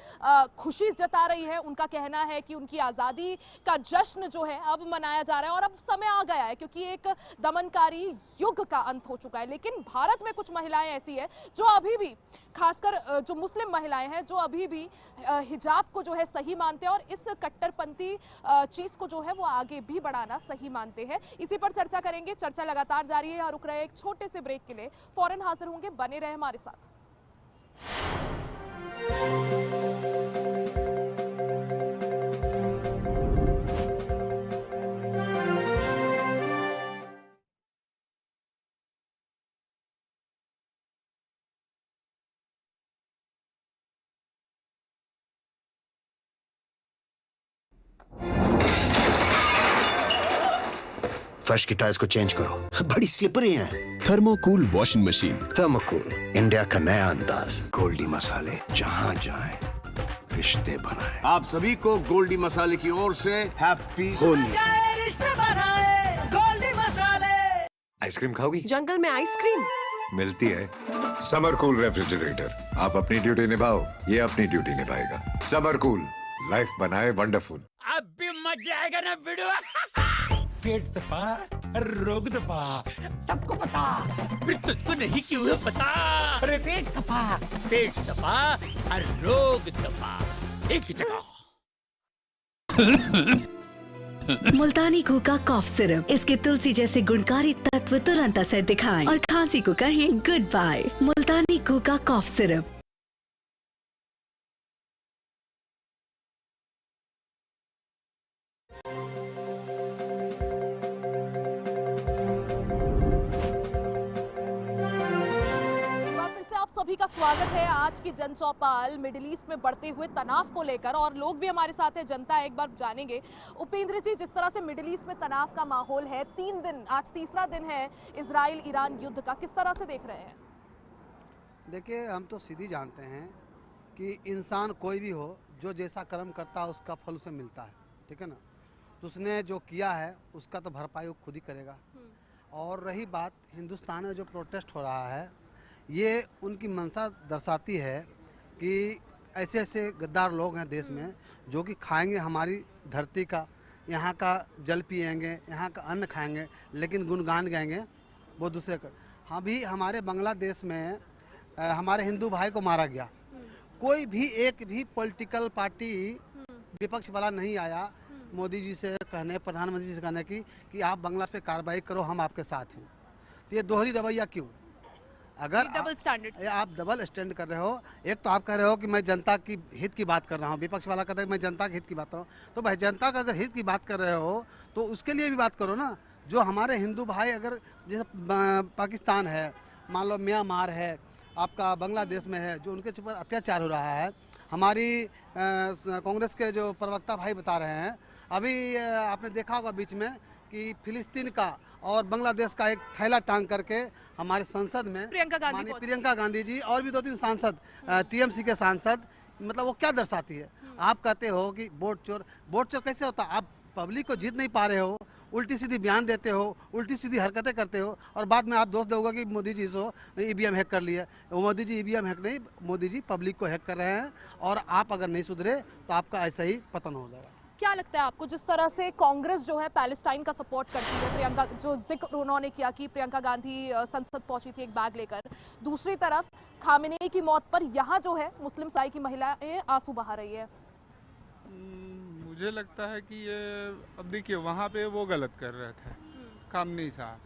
खुशी जता रही है। उनका कहना है कि उनकी आज़ादी का जश्न जो है अब मनाया जा रहा है और अब समय आ गया है क्योंकि एक दमनकारी युग का अंत हो चुका है। लेकिन भारत में कुछ महिलाएं ऐसी है जो अभी भी, खासकर जो मुस्लिम महिलाएं हैं, जो अभी भी हिजाब को जो है सही मानते हैं और इस कट्टरपंथी चीज को जो है वो आगे भी बढ़ाना सही मानते हैं। इसी पर चर्चा करेंगे, चर्चा लगातार जारी है। यहाँ रुक रहे एक छोटे से ब्रेक के लिए, फौरन हाजिर होंगे, बने रहे हमारे साथ। फर्श की टाइल्स को चेंज करो, बड़ी स्लिपरी हैं। थर्मोकूल वॉशिंग मशीन। थर्मोकूल, इंडिया का नया अंदाज। गोल्डी मसाले जहाँ जाएं रिश्ते बनाए। आप सभी को गोल्डी मसाले की ओर से हैप्पी होली। रिश्ते बनाए गोल्डी मसाले। आइसक्रीम खाओगी? जंगल में आइसक्रीम मिलती है। समर कूल रेफ्रिजरेटर, आप अपनी ड्यूटी निभाओ, ये अपनी ड्यूटी निभाएगा। समर कूल, लाइफ बनाए वंडरफुल। अब भी मजा आएगा ना वीडियो। पेट दबा, रोग दबा, सबको पता, फिर तुझको नहीं क्यों है पता। अरे पेट सफा और रोग दबा एक ही जगह। मुल्तानी घोका कॉफ सिरप, इसके तुलसी जैसे गुणकारी तत्व तुरंत असर दिखाएं और खांसी को कहें गुड बाय। मुल्तानी घोका कॉफ सिरप। सभी का स्वागत है आज की जन चौपाल मिडिल ईस्ट में बढ़ते हुए तनाव को लेकर, और लोग भी हमारे साथ है, जनता एक बार जानेंगे। उपेंद्र जी, जिस तरह से मिडिल ईस्ट में तनाव का माहौल है, 3 दिन, आज तीसरा दिन है इजराइल ईरान युद्ध का, किस तरह से देख रहे हैं? देखिए, हम तो सीधी जानते हैं कि इंसान कोई भी हो, जो जैसा कर्म करता है उसका फल उसे मिलता है, ठीक है ना। तो उसने जो किया है उसका तो भरपाई वो खुद ही करेगा। और रही बात हिंदुस्तान में जो प्रोटेस्ट हो रहा है, ये उनकी मंशा दर्शाती है कि ऐसे ऐसे गद्दार लोग हैं देश में जो कि खाएंगे हमारी धरती का, यहाँ का जल पिएंगे, यहाँ का अन्न खाएंगे, लेकिन गुणगान गाएंगे वो दूसरे का। हाँ, भी हमारे बांग्लादेश में हमारे हिंदू भाई को मारा गया, कोई भी एक भी पॉलिटिकल पार्टी विपक्ष वाला नहीं आया मोदी जी से कहने, प्रधानमंत्री जी से कहने की कि आप बांग्लादेश पे कार्रवाई करो, हम आपके साथ हैं। तो ये दोहरी रवैया क्यों? अगर डबल स्टैंडर्ड, आप डबल स्टैंड कर रहे हो, एक तो आप कह रहे हो कि मैं जनता की हित की बात कर रहा हूँ, विपक्ष वाला कहता है कि मैं जनता के हित की बात कर रहा हूँ, तो भाई जनता का अगर हित की बात कर रहे हो तो उसके लिए भी बात करो ना। जो हमारे हिंदू भाई, अगर जैसे पाकिस्तान है, मान लो म्यांमार है, आपका बांग्लादेश में है, जो उनके ऊपर अत्याचार हो रहा है, हमारी कांग्रेस के जो प्रवक्ता भाई बता रहे हैं, अभी आपने देखा होगा बीच में कि फिलिस्तीन का और बांग्लादेश का एक थैला टांग करके हमारे संसद में प्रियंका गांधी जी और भी 2-3 सांसद, टीएमसी के सांसद, मतलब वो क्या दर्शाती है? आप कहते हो कि वोट चोर कैसे होता? आप पब्लिक को जीत नहीं पा रहे हो, उल्टी सीधी बयान देते हो, उल्टी सीधी हरकतें करते हो, और बाद में आप दोष दोगे कि मोदी जी सो ईवीएम हैक कर लिया। मोदी जी ईवीएम हैक नहीं, मोदी जी पब्लिक को हैक कर रहे हैं, और आप अगर नहीं सुधरे तो आपका ऐसा ही पतन हो जाएगा। क्या लगता है आपको, जिस तरह से कांग्रेस जो है पैलेस्टाइन का सपोर्ट करती है, प्रियंका जो जिक्र उन्होंने किया कि प्रियंका गांधी संसद पहुंची थी एक बैग लेकर, दूसरी तरफ खामेनेई की मौत पर यहाँ जो है मुस्लिम समुदाय की महिलाएं आंसू बहा रही है? मुझे लगता है कि ये, अब देखिए, वहाँ पे वो गलत कर रहे थे खामनेई साहब।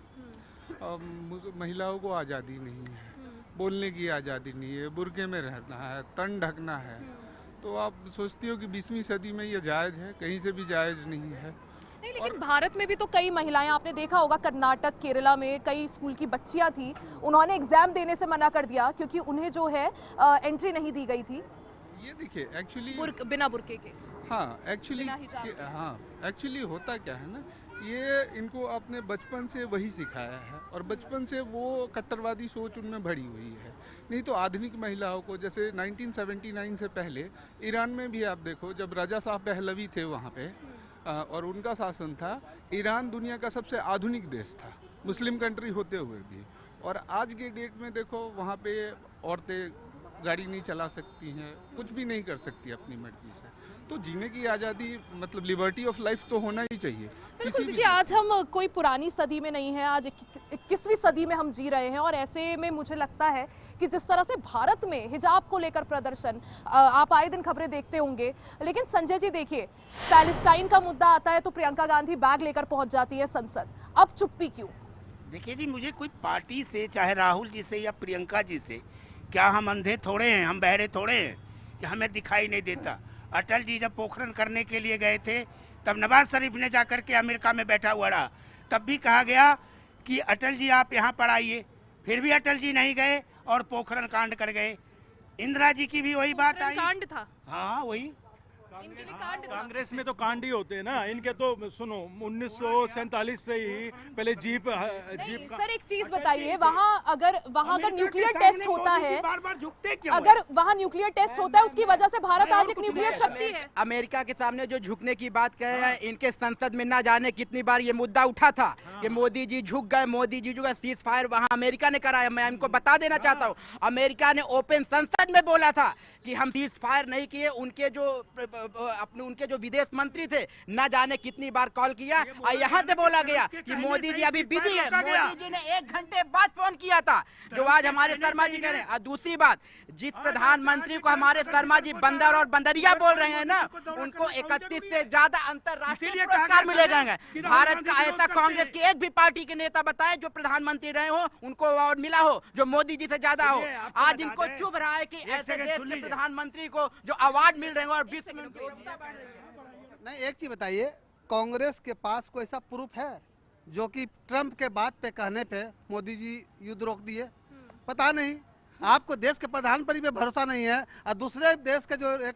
महिलाओं को आज़ादी नहीं है, बोलने की आज़ादी नहीं है, बुर्के में रहना है, तन ढकना है। तो आप सोचती हो कि 20वीं सदी में ये जायज़ है? कहीं से भी जायज़ नहीं है। नहीं, लेकिन भारत में भी तो कई महिलाएं, आपने देखा होगा कर्नाटक, केरला में कई स्कूल की बच्चियां थी, उन्होंने एग्जाम देने से मना कर दिया क्योंकि उन्हें जो है एंट्री नहीं दी गई थी। ये देखिए, एक्चुअली बिना बुर्के के, हाँ एक्चुअली होता क्या है ना, ये इनको अपने बचपन से वही सिखाया है, और बचपन से वो कट्टरवादी सोच उनमें भरी हुई है। नहीं तो आधुनिक महिलाओं को, जैसे 1979 से पहले ईरान में भी आप देखो, जब रजा साहब पहलवी थे वहाँ पे और उनका शासन था, ईरान दुनिया का सबसे आधुनिक देश था, मुस्लिम कंट्री होते हुए भी। और आज के डेट में देखो, वहाँ पे औरतें गाड़ी नहीं चला सकती हैं, कुछ भी नहीं कर सकती अपनी मर्जी से। तो जीने की आज़ादी, मतलब लिबर्टी ऑफ लाइफ तो होना ही चाहिए। देखिए, आज हम कोई पुरानी सदी में नहीं है, आज 21वीं सदी में हम जी रहे हैं, और ऐसे में मुझे लगता है कि जिस तरह से भारत में हिजाब को लेकर प्रदर्शन, आप आए दिन खबरें देखते होंगे, लेकिन संजय जी देखिए, पैलेस्टाइन का मुद्दा आता है तो प्रियंका गांधी बैग लेकर पहुंच जाती है संसद, अब चुप्पी क्यों? देखिए जी, मुझे कोई पार्टी से, चाहे राहुल जी से या प्रियंका जी से, क्या हम अंधे थोड़े हैं, हम बहरे थोड़े हैं कि हमें दिखाई नहीं देता? अटल जी जब पोखरण करने के लिए गए थे, तब नवाज शरीफ ने जाकर के अमेरिका में बैठा हुआ रहा, तब भी कहा गया कि अटल जी आप यहाँ पर आइए, फिर भी अटल जी नहीं गए और पोखरण कांड कर गए। इंदिरा जी की भी वही बात आई, कांड था। हाँ, वही कांग्रेस में तो कांड ही होते हैं ना इनके। तो सुनो, 1947 से ही पहले जीप सर एक चीज बताइए, वहाँ अगर न्यूक्लियर टेस्ट होता है, अगर वहाँ न्यूक्लियर टेस्ट होता है, उसकी वजह से भारत आज एक न्यूक्लियर शक्ति है। अमेरिका के सामने जो झुकने की बात कहे हैं, इनके संसद में ना जाने कितनी बार ये मुद्दा उठा था कि मोदी जी झुक गए, मोदी जी झुक गए। सीज फायर वहाँ अमेरिका ने कराया। मैं इनको बता देना चाहता हूँ, अमेरिका ने ओपन संसद में बोला था कि हम सीज फायर नहीं किए। उनके जो विदेश मंत्री थे, न जाने कितनी बार कॉल किया और यहाँ से बोला गया कि मोदी जी अभी बिजी है। मोदी जी ने 1 घंटे बाद फोन किया था, जो आज हमारे शर्मा जी कह रहे हैं। और दूसरी बात, जिस प्रधानमंत्री को हमारे शर्मा जी बंदर और बंदरिया बोल रहे हैं ना, उनको 31 से ज्यादा अंतरराष्ट्रीय पुरस्कार मिले जाएंगे। भारत का ऐसा कांग्रेस की एक भी पार्टी के नेता बताए जो प्रधानमंत्री रहे हो, उनको अवार्ड मिला हो जो मोदी जी से ज्यादा हो। आज इनको चुभ रहा है कि ऐसे देश के प्रधानमंत्री को जो अवार्ड मिल रहे हैं और विश्व में नहीं। एक चीज बताइए, कांग्रेस के पास कोई ऐसा प्रूफ है जो कि ट्रंप के बात पे कहने पे मोदी जी युद्ध रोक दिए? पता नहीं। आपको देश के प्रधान पर भी भरोसा नहीं है और दूसरे देश के जो एक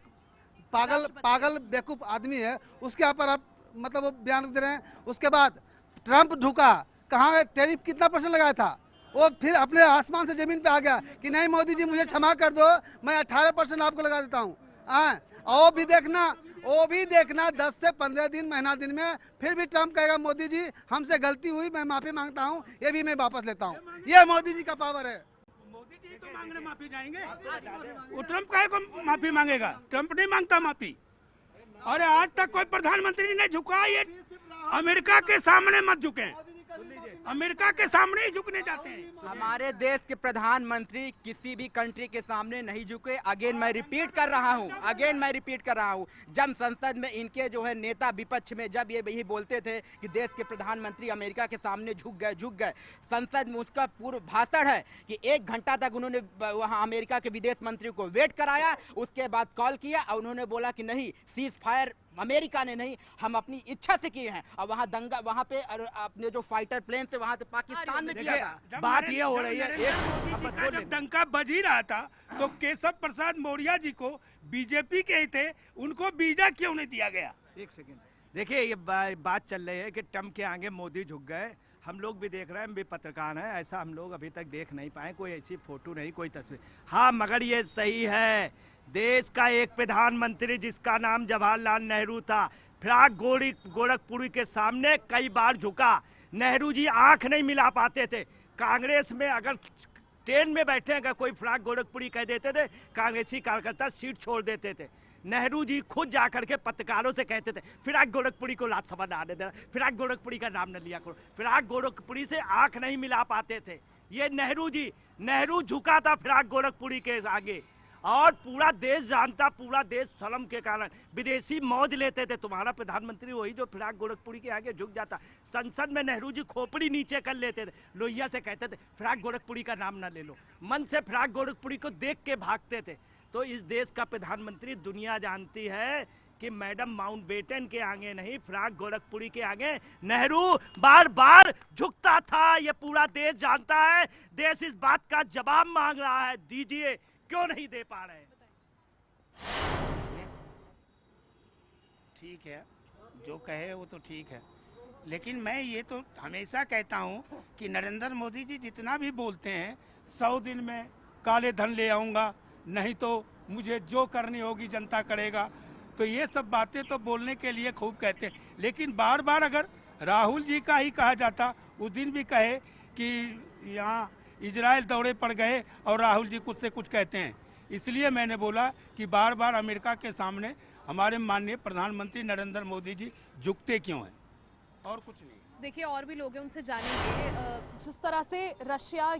पागल बेवकूफ आदमी है उसके यहाँ पर आप मतलब वो बयान दे रहे हैं। उसके बाद ट्रंप ढुका, कहाँ टैरिफ कितना % लगाया था, वो फिर अपने आसमान से जमीन पे आ गया कि नहीं मोदी जी मुझे क्षमा कर दो, मैं 18% आपको लगा देता हूँ। वो भी देखना 10 से 15 दिन महीना दिन में फिर भी ट्रंप कहेगा मोदी जी हमसे गलती हुई, मैं माफी मांगता हूँ, ये भी मैं वापस लेता हूँ। ये मोदी जी का पावर है। मोदी जी तो मांगने माफी जाएंगे, वो ट्रंप काहे को माफी मांगेगा? ट्रंप नहीं मांगता माफी। अरे आज तक कोई प्रधानमंत्री नहीं झुका। ये अमेरिका के सामने मत झुके, अमेरिका के सामने ही झुकने जाते हैं। हमारे देश के प्रधानमंत्री किसी भी कंट्री के सामने नहीं झुके। अगेन मैं रिपीट कर रहा हूँ, जब संसद में इनके जो है नेता विपक्ष में जब ये यही बोलते थे कि देश के प्रधानमंत्री अमेरिका के सामने झुक गए, संसद में उसका पूर्व भाषण है कि 1 घंटा तक उन्होंने वहाँ अमेरिका के विदेश मंत्री को वेट कराया, उसके बाद कॉल किया और उन्होंने बोला कि नहीं, सीज फायर अमेरिका ने नहीं, हम अपनी इच्छा से किए हैं। और वहाँ दंगा, वहाँ पे अपने जो फाइटर प्लेन थे वहाँ से पाकिस्तान में किया था। बात ये हो रही है, जब डंका बज ही रहा था तो केशव प्रसाद मौर्य जी को बीजेपी के ही थे, उनको वीजा क्यों नहीं दिया गया? 1 सेकंड, देखिए ये बात चल रही है कि ट्रंप के आगे मोदी झुक गए। हम लोग भी देख रहे हैं, हम भी पत्रकार हैं, ऐसा हम लोग अभी तक देख नहीं पाए, कोई ऐसी फोटो नहीं, कोई तस्वीर। हाँ, मगर ये सही है, देश का एक प्रधानमंत्री जिसका नाम जवाहरलाल नेहरू था, फ्राक गोरखपुरी के सामने कई बार झुका। नेहरू जी आंख नहीं मिला पाते थे। कांग्रेस में अगर ट्रेन में बैठे अगर कोई फ्राक गोरखपुरी कह देते थे, कांग्रेसी कार्यकर्ता सीट छोड़ देते थे। नेहरू जी खुद जाकर के पत्रकारों से कहते थे फिराक गोरखपुरी को राज्यसभा न आने देना, फिराक गोरखपुरी का नाम न लिया करो। फिराक गोरखपुरी से आंख नहीं मिला पाते थे ये नेहरू झुका था फिराक गोरखपुरी के आगे, और पूरा देश जानता, पूरा देश शर्म के कारण विदेशी मौज लेते थे। तुम्हारा प्रधानमंत्री वही जो फिराक गोरखपुरी के आगे झुक जाता। संसद में नेहरू जी खोपड़ी नीचे कर लेते थे, लोहिया से कहते थे फिराक गोरखपुरी का नाम ना ले लो, मन से फिराक गोरखपुरी को देख के भागते थे। तो इस देश का प्रधानमंत्री दुनिया जानती है कि मैडम माउंटबेटन के आगे नहीं, फिराक गोरखपुरी के आगे नेहरू बार बार झुकता था। ये पूरा देश जानता है। देश इस बात का जवाब मांग रहा है, दीजिए, क्यों नहीं दे पा रहे? ठीक है, जो कहे वो तो ठीक है, लेकिन मैं ये तो हमेशा कहता हूँ कि नरेंद्र मोदी जी जितना भी बोलते हैं 100 दिन में काले धन ले आऊँगा, नहीं तो मुझे जो करनी होगी जनता करेगा, तो ये सब बातें तो बोलने के लिए खूब कहते हैं। लेकिन बार बार अगर राहुल जी का ही कहा जाता, उस दिन भी कहे कि यहाँ इजराइल दौड़े पड़ गए और राहुल जी कुछ से कुछ कहते हैं, इसलिए मैंने बोला कि बार बार अमेरिका के सामने हमारे माननीय प्रधानमंत्री नरेंद्र मोदी जी झुकते क्यों हैं, और कुछ नहीं। देखिए, और भी लोग हैं, उनसे जानेंगे। जिस तरह से रशिया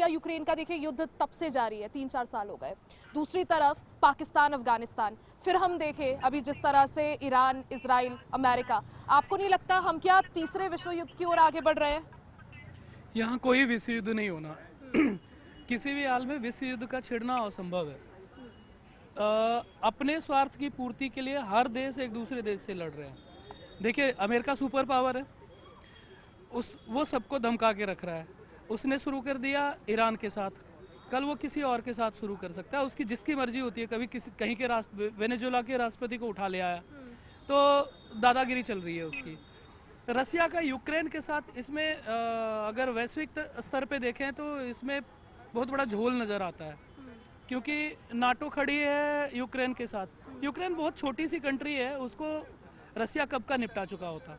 यूक्रेन का देखिए युद्ध तब से जारी है, 3-4 साल हो गए। दूसरी तरफ पाकिस्तान, अफगानिस्तान, फिर हम देखें अभी जिस तरह से ईरान, इजराइल, अमेरिका, आपको नहीं लगता हम क्या तीसरे विश्व युद्ध की ओर आगे बढ़ रहे हैं? यहाँ कोई विश्व युद्ध नहीं होना किसी भी हाल में विश्व युद्ध का छिड़ना असंभव है। अपने स्वार्थ की पूर्ति के लिए हर देश एक दूसरे देश से लड़ रहे हैं। देखिए, अमेरिका सुपर पावर है, वो सबको धमका के रख रहा है। उसने शुरू कर दिया ईरान के साथ, कल वो किसी और के साथ शुरू कर सकता है, उसकी जिसकी मर्जी होती है। कभी कहीं के वेनेजुएला के राष्ट्रपति को उठा ले आया, तो दादागिरी चल रही है उसकी। रसिया का यूक्रेन के साथ, इसमें अगर वैश्विक स्तर पे देखें तो इसमें बहुत बड़ा झोल नज़र आता है, क्योंकि नाटो खड़ी है यूक्रेन के साथ। यूक्रेन बहुत छोटी सी कंट्री है, उसको रसिया कब का निपटा चुका होता,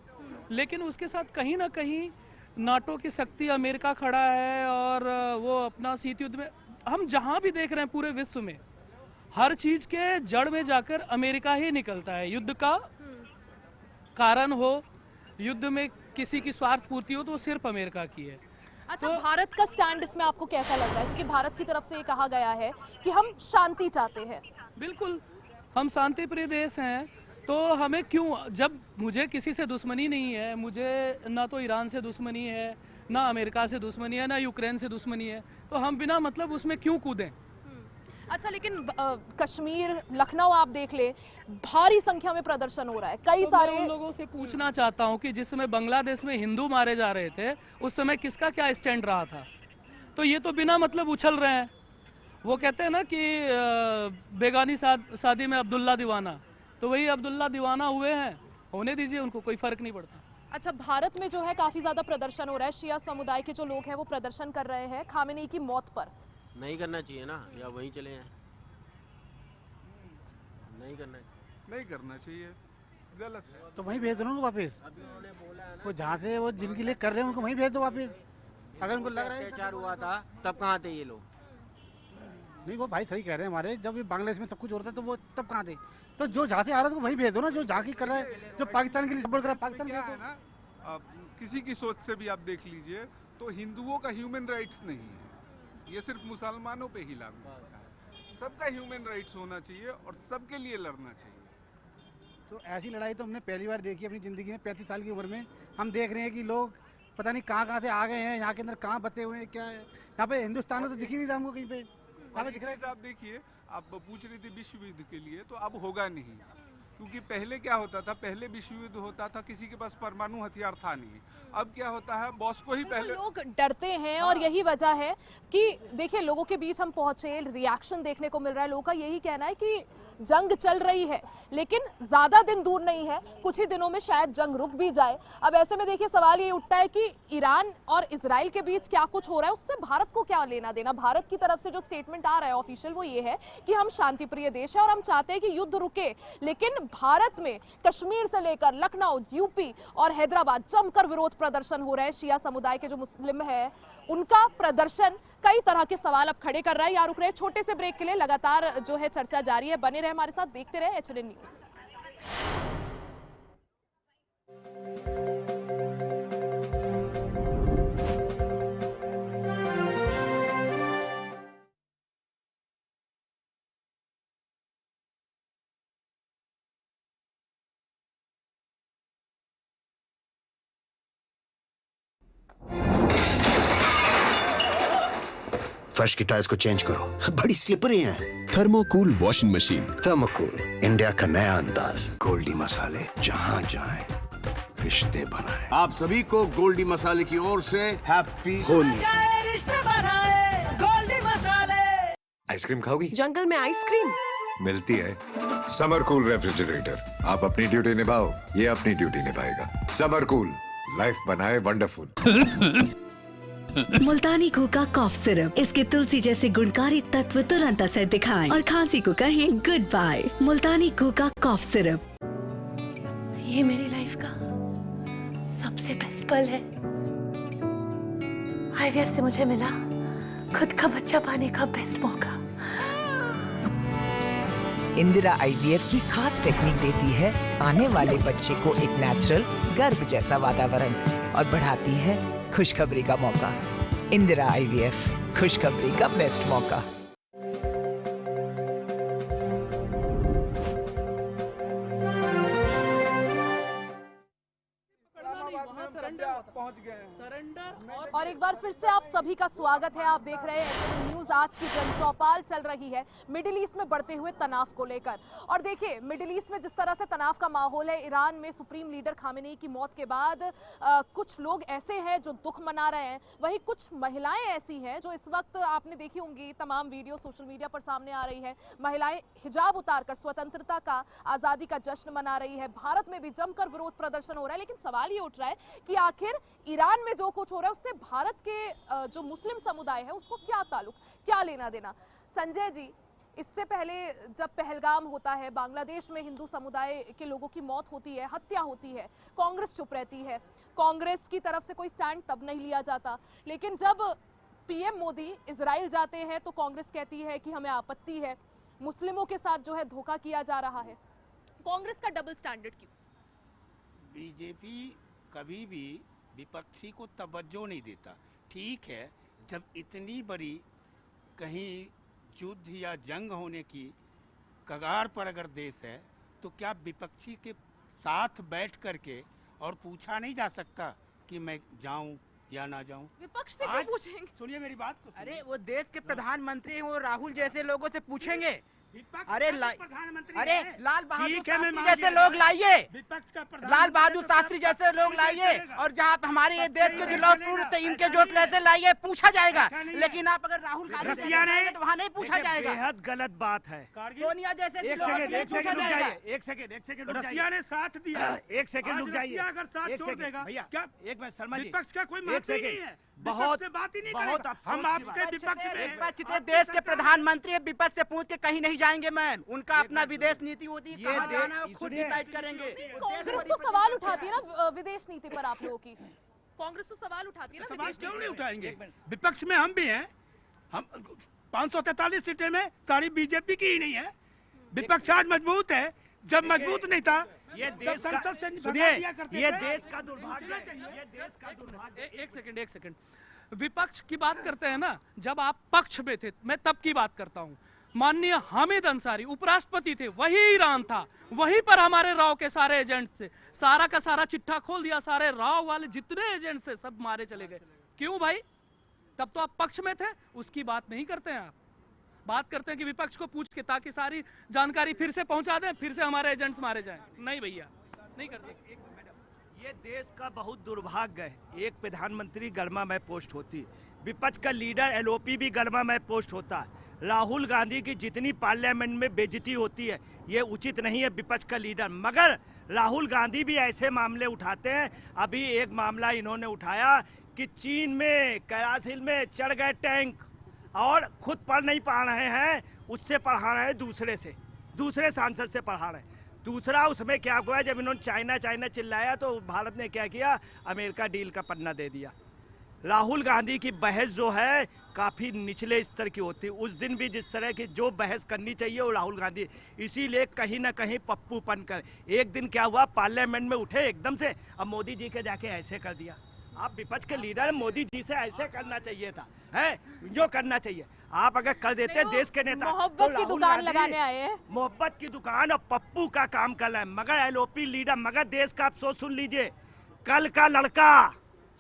लेकिन उसके साथ कहीं ना कहीं नाटो की शक्ति, अमेरिका खड़ा है और वो अपना शीत युद्ध में हम जहां भी देख रहे हैं पूरे विश्व में, हर चीज के जड़ में जाकर अमेरिका ही निकलता है। युद्ध का कारण हो, युद्ध में किसी की स्वार्थ पूर्ति हो, तो वो सिर्फ अमेरिका की है। अच्छा, भारत का स्टैंड इसमें आपको कैसा लग रहा है? क्योंकि भारत की तरफ से ये कहा गया है कि हम शांति चाहते हैं। बिल्कुल, हम शांति प्रिय देश हैं, तो हमें क्यों, जब मुझे किसी से दुश्मनी नहीं है, मुझे ना तो ईरान से दुश्मनी है, ना अमेरिका से दुश्मनी है, ना यूक्रेन से दुश्मनी है, तो हम बिना मतलब उसमें क्यों कूदें? अच्छा, लेकिन कश्मीर, लखनऊ आप देख ले, भारी संख्या में प्रदर्शन हो रहा है, कई सारे। मैं उन लोगों से पूछना चाहता हूं कि जिस समय बांग्लादेश में हिंदू मारे जा रहे थे, उस समय किसका क्या स्टैंड रहा था? तो ये तो बिना मतलब उछल रहे हैं। वो कहते हैं ना कि बेगानी शादी में अब्दुल्ला दीवाना, तो वही अब्दुल्ला दीवाना हुए हैं, होने दीजिए, उनको कोई फर्क नहीं पड़ता। अच्छा, भारत में जो है काफी ज्यादा प्रदर्शन हो रहा है, शिया समुदाय के जो लोग हैं वो प्रदर्शन कर रहे हैं खामेनी की मौत पर। नहीं करना चाहिए ना, या वहीं चले हैं? नहीं करना चाहिए, गलत है। तो वहीं भेज दो ना वापस, वो जहाँ से वो जिनके लिए कर रहे हैं उनको वहीं भेज दो वापस। अगर उनको लग रहा है अत्याचार हुआ था तब कहाँ थे ये लोग? नहीं, वो भाई सही कह रहे हैं हमारे, जब बांग्लादेश में सब कुछ हो रहा था तो वो तब कहाँ थे? तो जो जहाँ से आ रहा है तो वहीं भेज दो ना, जो जहाँ की कर रहा है, जो पाकिस्तान के लिए सपोर्ट कर रहा है पाकिस्तान क्या है ना, किसी की सोच से भी आप देख लीजिए तो हिंदुओं का ह्यूमन राइट्स नहीं है, ये सिर्फ मुसलमानों पे ही लागू होता है। सबका ह्यूमन राइट्स होना चाहिए और सबके लिए लड़ना चाहिए। तो ऐसी लड़ाई तो हमने पहली बार देखी अपनी ज़िंदगी में, 35 साल की उम्र में। हम देख रहे हैं कि लोग पता नहीं कहाँ से आ गए हैं, यहाँ के अंदर कहाँ बसे हुए हैं, क्या है यहाँ पे? हिंदुस्तान में तो दिख ही नहीं रहा हमको कहीं पे। यहाँ पे दिख रहा है, आप देखिए, आप पूछ रही थी विश्व युद्ध के लिए, तो अब होगा नहीं, क्योंकि पहले क्या होता था, पहले विश्व युद्ध होता था, किसी के पास परमाणु हथियार था नहीं। अब क्या होता है, बॉस को ही पहले लोग डरते हैं। और यही वजह है कि देखिए, लोगों के बीच हम पहुंचे, रिएक्शन देखने को मिल रहा है। लोगों का यही कहना है कि जंग चल रही है, लेकिन ज्यादा दिन दूर नहीं है, कुछ ही दिनों में शायद जंग रुक भी जाए। अब ऐसे में देखिए, सवाल ये उठता है कि ईरान और इजराइल के बीच क्या कुछ हो रहा है, उससे भारत को क्या लेना देना? भारत की तरफ से जो स्टेटमेंट आ रहा है ऑफिशियल, वो ये है कि हम शांति प्रिय देश है और हम चाहते हैं कि युद्ध रुके। लेकिन भारत में कश्मीर से लेकर लखनऊ, यूपी और हैदराबाद जमकर विरोध प्रदर्शन हो रहे हैं। शिया समुदाय के जो मुस्लिम है, उनका प्रदर्शन कई तरह के सवाल अब खड़े कर रहा है। या रुक रहे, छोटे से ब्रेक के लिए लगातार जो है चर्चा जारी है। बने रहे हमारे साथ, देखते रहे एचएनएन न्यूज। फर्श की टाइल्स को चेंज करो, बड़ी स्लिपरी हैं। थर्मोकूल वॉशिंग मशीन। थर्मोकूल, इंडिया का नया अंदाज। गोल्डी मसाले जहां जाएं, रिश्ते बनाए। आप सभी को गोल्डी मसाले की ओर से हैप्पी होली। रिश्ते बनाए गोल्डी मसाले। आइसक्रीम खाओगी? जंगल में आइसक्रीम मिलती है। समर कूल रेफ्रिजरेटर, आप अपनी ड्यूटी निभाओ, ये अपनी ड्यूटी निभाएगा। समर कूल, लाइफ बनाए वंडरफुल। मुल्तानी घोका कॉफ सिरप, इसके तुलसी जैसे गुणकारी तत्व तुरंत असर दिखाएं और खांसी को कहें गुड बाय। मुल्तानी घोका कॉफ सिरप। ये मेरी लाइफ का सबसे बेस्ट पल है। आईवीएफ से मुझे मिला खुद का बच्चा पाने का बेस्ट मौका। इंदिरा आईवीएफ की खास टेक्निक देती है आने वाले बच्चे को एक नेचुरल गर्भ जैसा वातावरण और बढ़ाती है खुशखबरी का मौका। इंदिरा आईवीएफ, खुशखबरी का बेस्ट मौका। और एक बार फिर से आप सभी का स्वागत है। आप देख रहे हैं न्यूज। आज की जन चौपाल चल रही है मिडिल ईस्ट में बढ़ते हुए तनाव को लेकर। और देखिए, मिडिल ईस्ट में जिस तरह से तनाव का माहौल है, ईरान में सुप्रीम लीडर खामेनी की मौत के बाद कुछ लोग ऐसे हैं जो दुख मना रहे हैं, वहीं कुछ महिलाएं ऐसी हैं जो इस वक्त आपने देखी होंगी, तमाम वीडियो सोशल मीडिया पर सामने आ रही है। महिलाएं हिजाब उतारकर स्वतंत्रता का, आजादी का जश्न मना रही है। भारत में भी जमकर विरोध प्रदर्शन हो रहा है। लेकिन सवाल ये उठ रहा है कि आखिर ईरान में जो कुछ हो रहा है उससे भारत के जो मुस्लिम समुदाय है उसको क्या ताल्लुक, क्या लेना देना? संजय जी, इससे पहले जब पहलगाम होता है, बांग्लादेश में हिंदू समुदाय के लोगों की मौत होती है, हत्या होती है, कांग्रेस चुप रहती है। कांग्रेस की तरफ से कोई स्टैंड तब नहीं लिया जाता। लेकिन जब पीएम मोदी इजराइल जाते हैं तो कांग्रेस कहती है कि हमें आपत्ति है, मुस्लिमों के साथ जो है धोखा किया जा रहा है। कांग्रेस का डबल स्टैंडर्ड क्यों? बीजेपी कभी भी विपक्षी को तवज्जो नहीं देता। ठीक है, जब इतनी बड़ी कहीं युद्ध या जंग होने की कगार पर अगर देश है तो क्या विपक्षी के साथ बैठ करके और पूछा नहीं जा सकता कि मैं जाऊं या ना जाऊं? विपक्ष से क्यों पूछेंगे? सुनिए मेरी बात तो। अरे वो देश के प्रधानमंत्री हैं, वो राहुल जैसे लोगों से पूछेंगे। अरे प्रधानमंत्री अरे लाल बहादुर ठीक है, मैं मान जैसे लिया। लोग लाइए, विपक्ष का लाल बहादुर शास्त्री जैसे लोग लाइए, और जहाँ हमारे ये देश के जो लोग पूर्ण थे इनके जो ऐसे लाइए, पूछा जाएगा। लेकिन आप अगर राहुल गांधी तो वहाँ नहीं पूछा जाएगा। बेहद गलत बात है। सोनिया जैसे एक सेकंड रसिया ने साथ दिया। एक सेकंड रुक जाइए। अगर साथ छोड़ देगा भैया क्या एक मिनट शर्मा जी, विपक्ष का कोई मतलब नहीं है। बहुत से बात ही नहीं बहुत करेगा। हम आपके विपक्ष में विपक्ष थे, देश के प्रधानमंत्री विपक्ष से पूछ के कहीं नहीं जाएंगे मैम। उनका अपना विदेश नीति होती है, कहाँ जाना है वो खुद डिसाइड करेंगे। कांग्रेस तो सवाल उठाती है ना विदेश नीति पर आप लोगों की। कांग्रेस तो सवाल उठाती है ना सवाल विदेश क्यों नीति नहीं पर। उठाएंगे? विपक्ष में हम भी हैं। हम 543 सीटें में सारी बीजेपी की ही नहीं है। विपक्ष आज मजबूत है, जब मजबूत नहीं था ये तब देश का संसद से सुनिए, दिया करते ये थे। देश का दुर्भाग्य है, ये देश का दुर्भाग्य। एक सेकंड विपक्ष की बात करते हैं ना, जब आप पक्ष में थे मैं तब की बात करता हूँ। माननीय हामिद अंसारी उपराष्ट्रपति थे, वही ईरान था, वहीं पर हमारे राव के सारे एजेंट थे। सारा का सारा चिट्ठा खोल दिया, सारे राव वाले जितने एजेंट थे सब मारे चले गए। क्यों भाई? तब तो आप पक्ष में थे, उसकी बात नहीं करते हैं आप। बात करते हैं कि विपक्ष को पूछ के ताकि सारी जानकारी फिर से पहुंचा दें, फिर से हमारे एजेंट्स मारे जाएं। नहीं भैया, नहीं कर सकते। ये देश का बहुत दुर्भाग्य है। एक प्रधानमंत्री गरमा में पोस्ट होती, विपक्ष का लीडर एलओपी भी गरमा में पोस्ट होता है। राहुल गांधी की जितनी पार्लियामेंट में बेइज्जती होती है, ये उचित नहीं है विपक्ष का लीडर। मगर राहुल गांधी भी ऐसे मामले उठाते हैं। अभी एक मामला इन्होंने उठाया कि चीन में करासिल में चढ़ गए टैंक और खुद पढ़ नहीं पा रहे हैं, उससे पढ़ा रहे हैं दूसरे सांसद से पढ़ा रहे हैं। दूसरा उसमें क्या हुआ, जब इन्होंने चाइना चिल्लाया तो भारत ने क्या किया, अमेरिका डील का पन्ना दे दिया। राहुल गांधी की बहस जो है काफ़ी निचले स्तर की होती है। उस दिन भी जिस तरह की जो बहस करनी चाहिए वो राहुल गांधी, इसीलिए कहीं ना कहीं पप्पूपन कर। एक दिन क्या हुआ, पार्लियामेंट में उठे एकदम से, अब मोदी जी के जाके ऐसे कर दिया। आप विपक्ष के लीडर, मोदी जी से ऐसे करना चाहिए था, है जो करना चाहिए। आप अगर कर देते देश के नेता, मोहब्बत की दुकान लगाने आए हैं। मोहब्बत की दुकान और पप्पू का काम कर रहे हैं। मगर एलओपी लीडर, मगर देश का अफसोस सुन लीजिए, कल का लड़का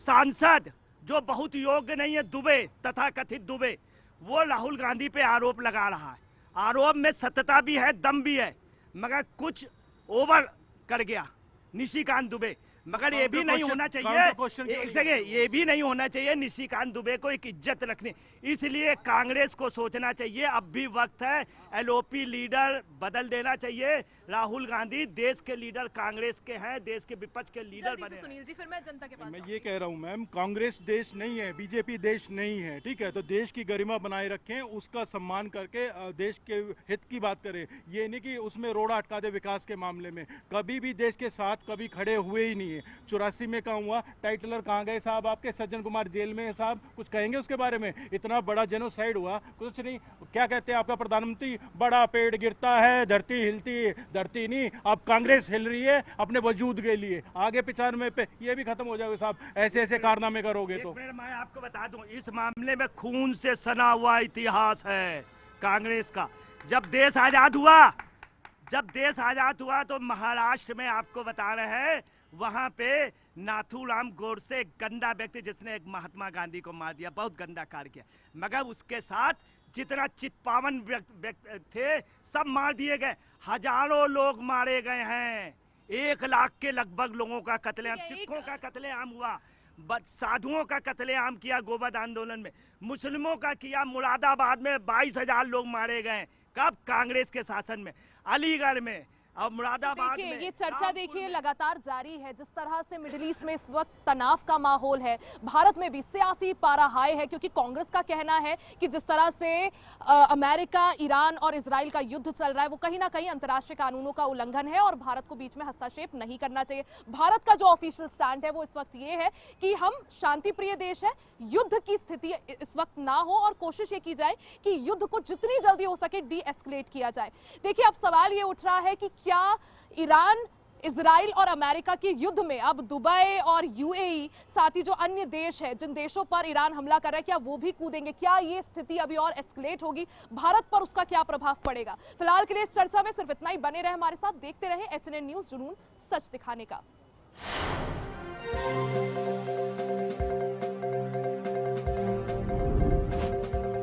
सांसद जो बहुत योग्य नहीं है, दुबे, तथाकथित दुबे, वो राहुल गांधी पे आरोप लगा रहा है। आरोप में सत्यता भी है, दम भी है, मगर कुछ ओवर कर गया निशिकांत दुबे। मगर ये भी नहीं होना चाहिए, एक सेकंड, ये भी नहीं होना चाहिए निशिकांत दुबे को एक इज्जत रखनी। इसलिए कांग्रेस को सोचना चाहिए, अब भी वक्त है, एलओपी लीडर बदल देना चाहिए। राहुल गांधी देश के लीडर कांग्रेस के हैं, देश के विपक्ष के लीडर बने। सुनील जी, फिर मैं जनता के पास मैं ये कह रहा हूँ मैम, कांग्रेस देश नहीं है, बीजेपी देश नहीं है, ठीक है? तो देश की गरिमा बनाए रखें, उसका सम्मान करके देश के हित की बात करें। ये नहीं कि उसमें रोड़ा अटका दे विकास के मामले में। कभी भी देश के साथ कभी खड़े हुए ही नहीं है। 84 में कहाँ हुआ, टाइटलर कहाँ गए साहब आपके, सज्जन कुमार जेल में साहब, कुछ कहेंगे उसके बारे में? इतना बड़ा जेनोसाइड हुआ, कुछ नहीं। क्या कहते हैं आपका प्रधानमंत्री, बड़ा पेड़ गिरता है धरती हिलती, धरती नहीं, अब कांग्रेस हिल रही है अपने वजूद के लिए। आगे 95 पे ये भी खत्म हो जाएगा साहब, ऐसे ऐसे कारनामे करोगे तो। मैं आपको बता दूं, इस मामले में खून से सना हुआ इतिहास है कांग्रेस का। जब देश आजाद हुआ तो महाराष्ट्र में आपको बता रहे हैं, वहां पे नाथूराम गोडसे, एक गंदा व्यक्ति जिसने एक महात्मा गांधी को मार दिया, बहुत गंदा कार्य किया। मगर उसके साथ जितना चितपावन व्यक्ति थे सब मार दिए गए। हजारों लोग मारे गए हैं, 1 लाख के लगभग लोगों का कत्लेआम, सिखों का कत्लेआम हुआ, साधुओं का कत्लेआम किया गोवध आंदोलन में, मुस्लिमों का किया, मुरादाबाद में 22,000 लोग मारे गए। कब? कांग्रेस के शासन में। अलीगढ़ में अब मुरादाबाद देखिए में ये चर्चा देखिए लगातार जारी है। जिस तरह से मिडिल ईस्ट में इस वक्त तनाव का माहौल है, भारत में भी सियासी पारा हाई है, क्योंकि कांग्रेस का कहना है कि जिस तरह से अमेरिका, ईरान और इजराइल का युद्ध चल रहा है वो कहीं ना कहीं अंतर्राष्ट्रीय कानूनों का उल्लंघन है और भारत को बीच में हस्तक्षेप नहीं करना चाहिए। भारत का जो ऑफिशियल स्टैंड है वो इस वक्त ये है कि हम शांति प्रिय देश है, युद्ध की स्थिति इस वक्त ना हो और कोशिश ये की जाए कि युद्ध को जितनी जल्दी हो सके डी एस्केलेट किया जाए। देखिए अब सवाल ये उठ रहा है कि क्या ईरान, इजराइल और अमेरिका के युद्ध में अब दुबई और यूएई, साथ ही जो अन्य देश है जिन देशों पर ईरान हमला कर रहा है, क्या वो भी कूदेंगे? क्या ये स्थिति अभी और एस्केलेट होगी? भारत पर उसका क्या प्रभाव पड़ेगा? फिलहाल के लिए इस चर्चा में सिर्फ इतना ही। बने रहे हमारे साथ, देखते रहे एचएनएन न्यूज़, जुनून सच दिखाने का।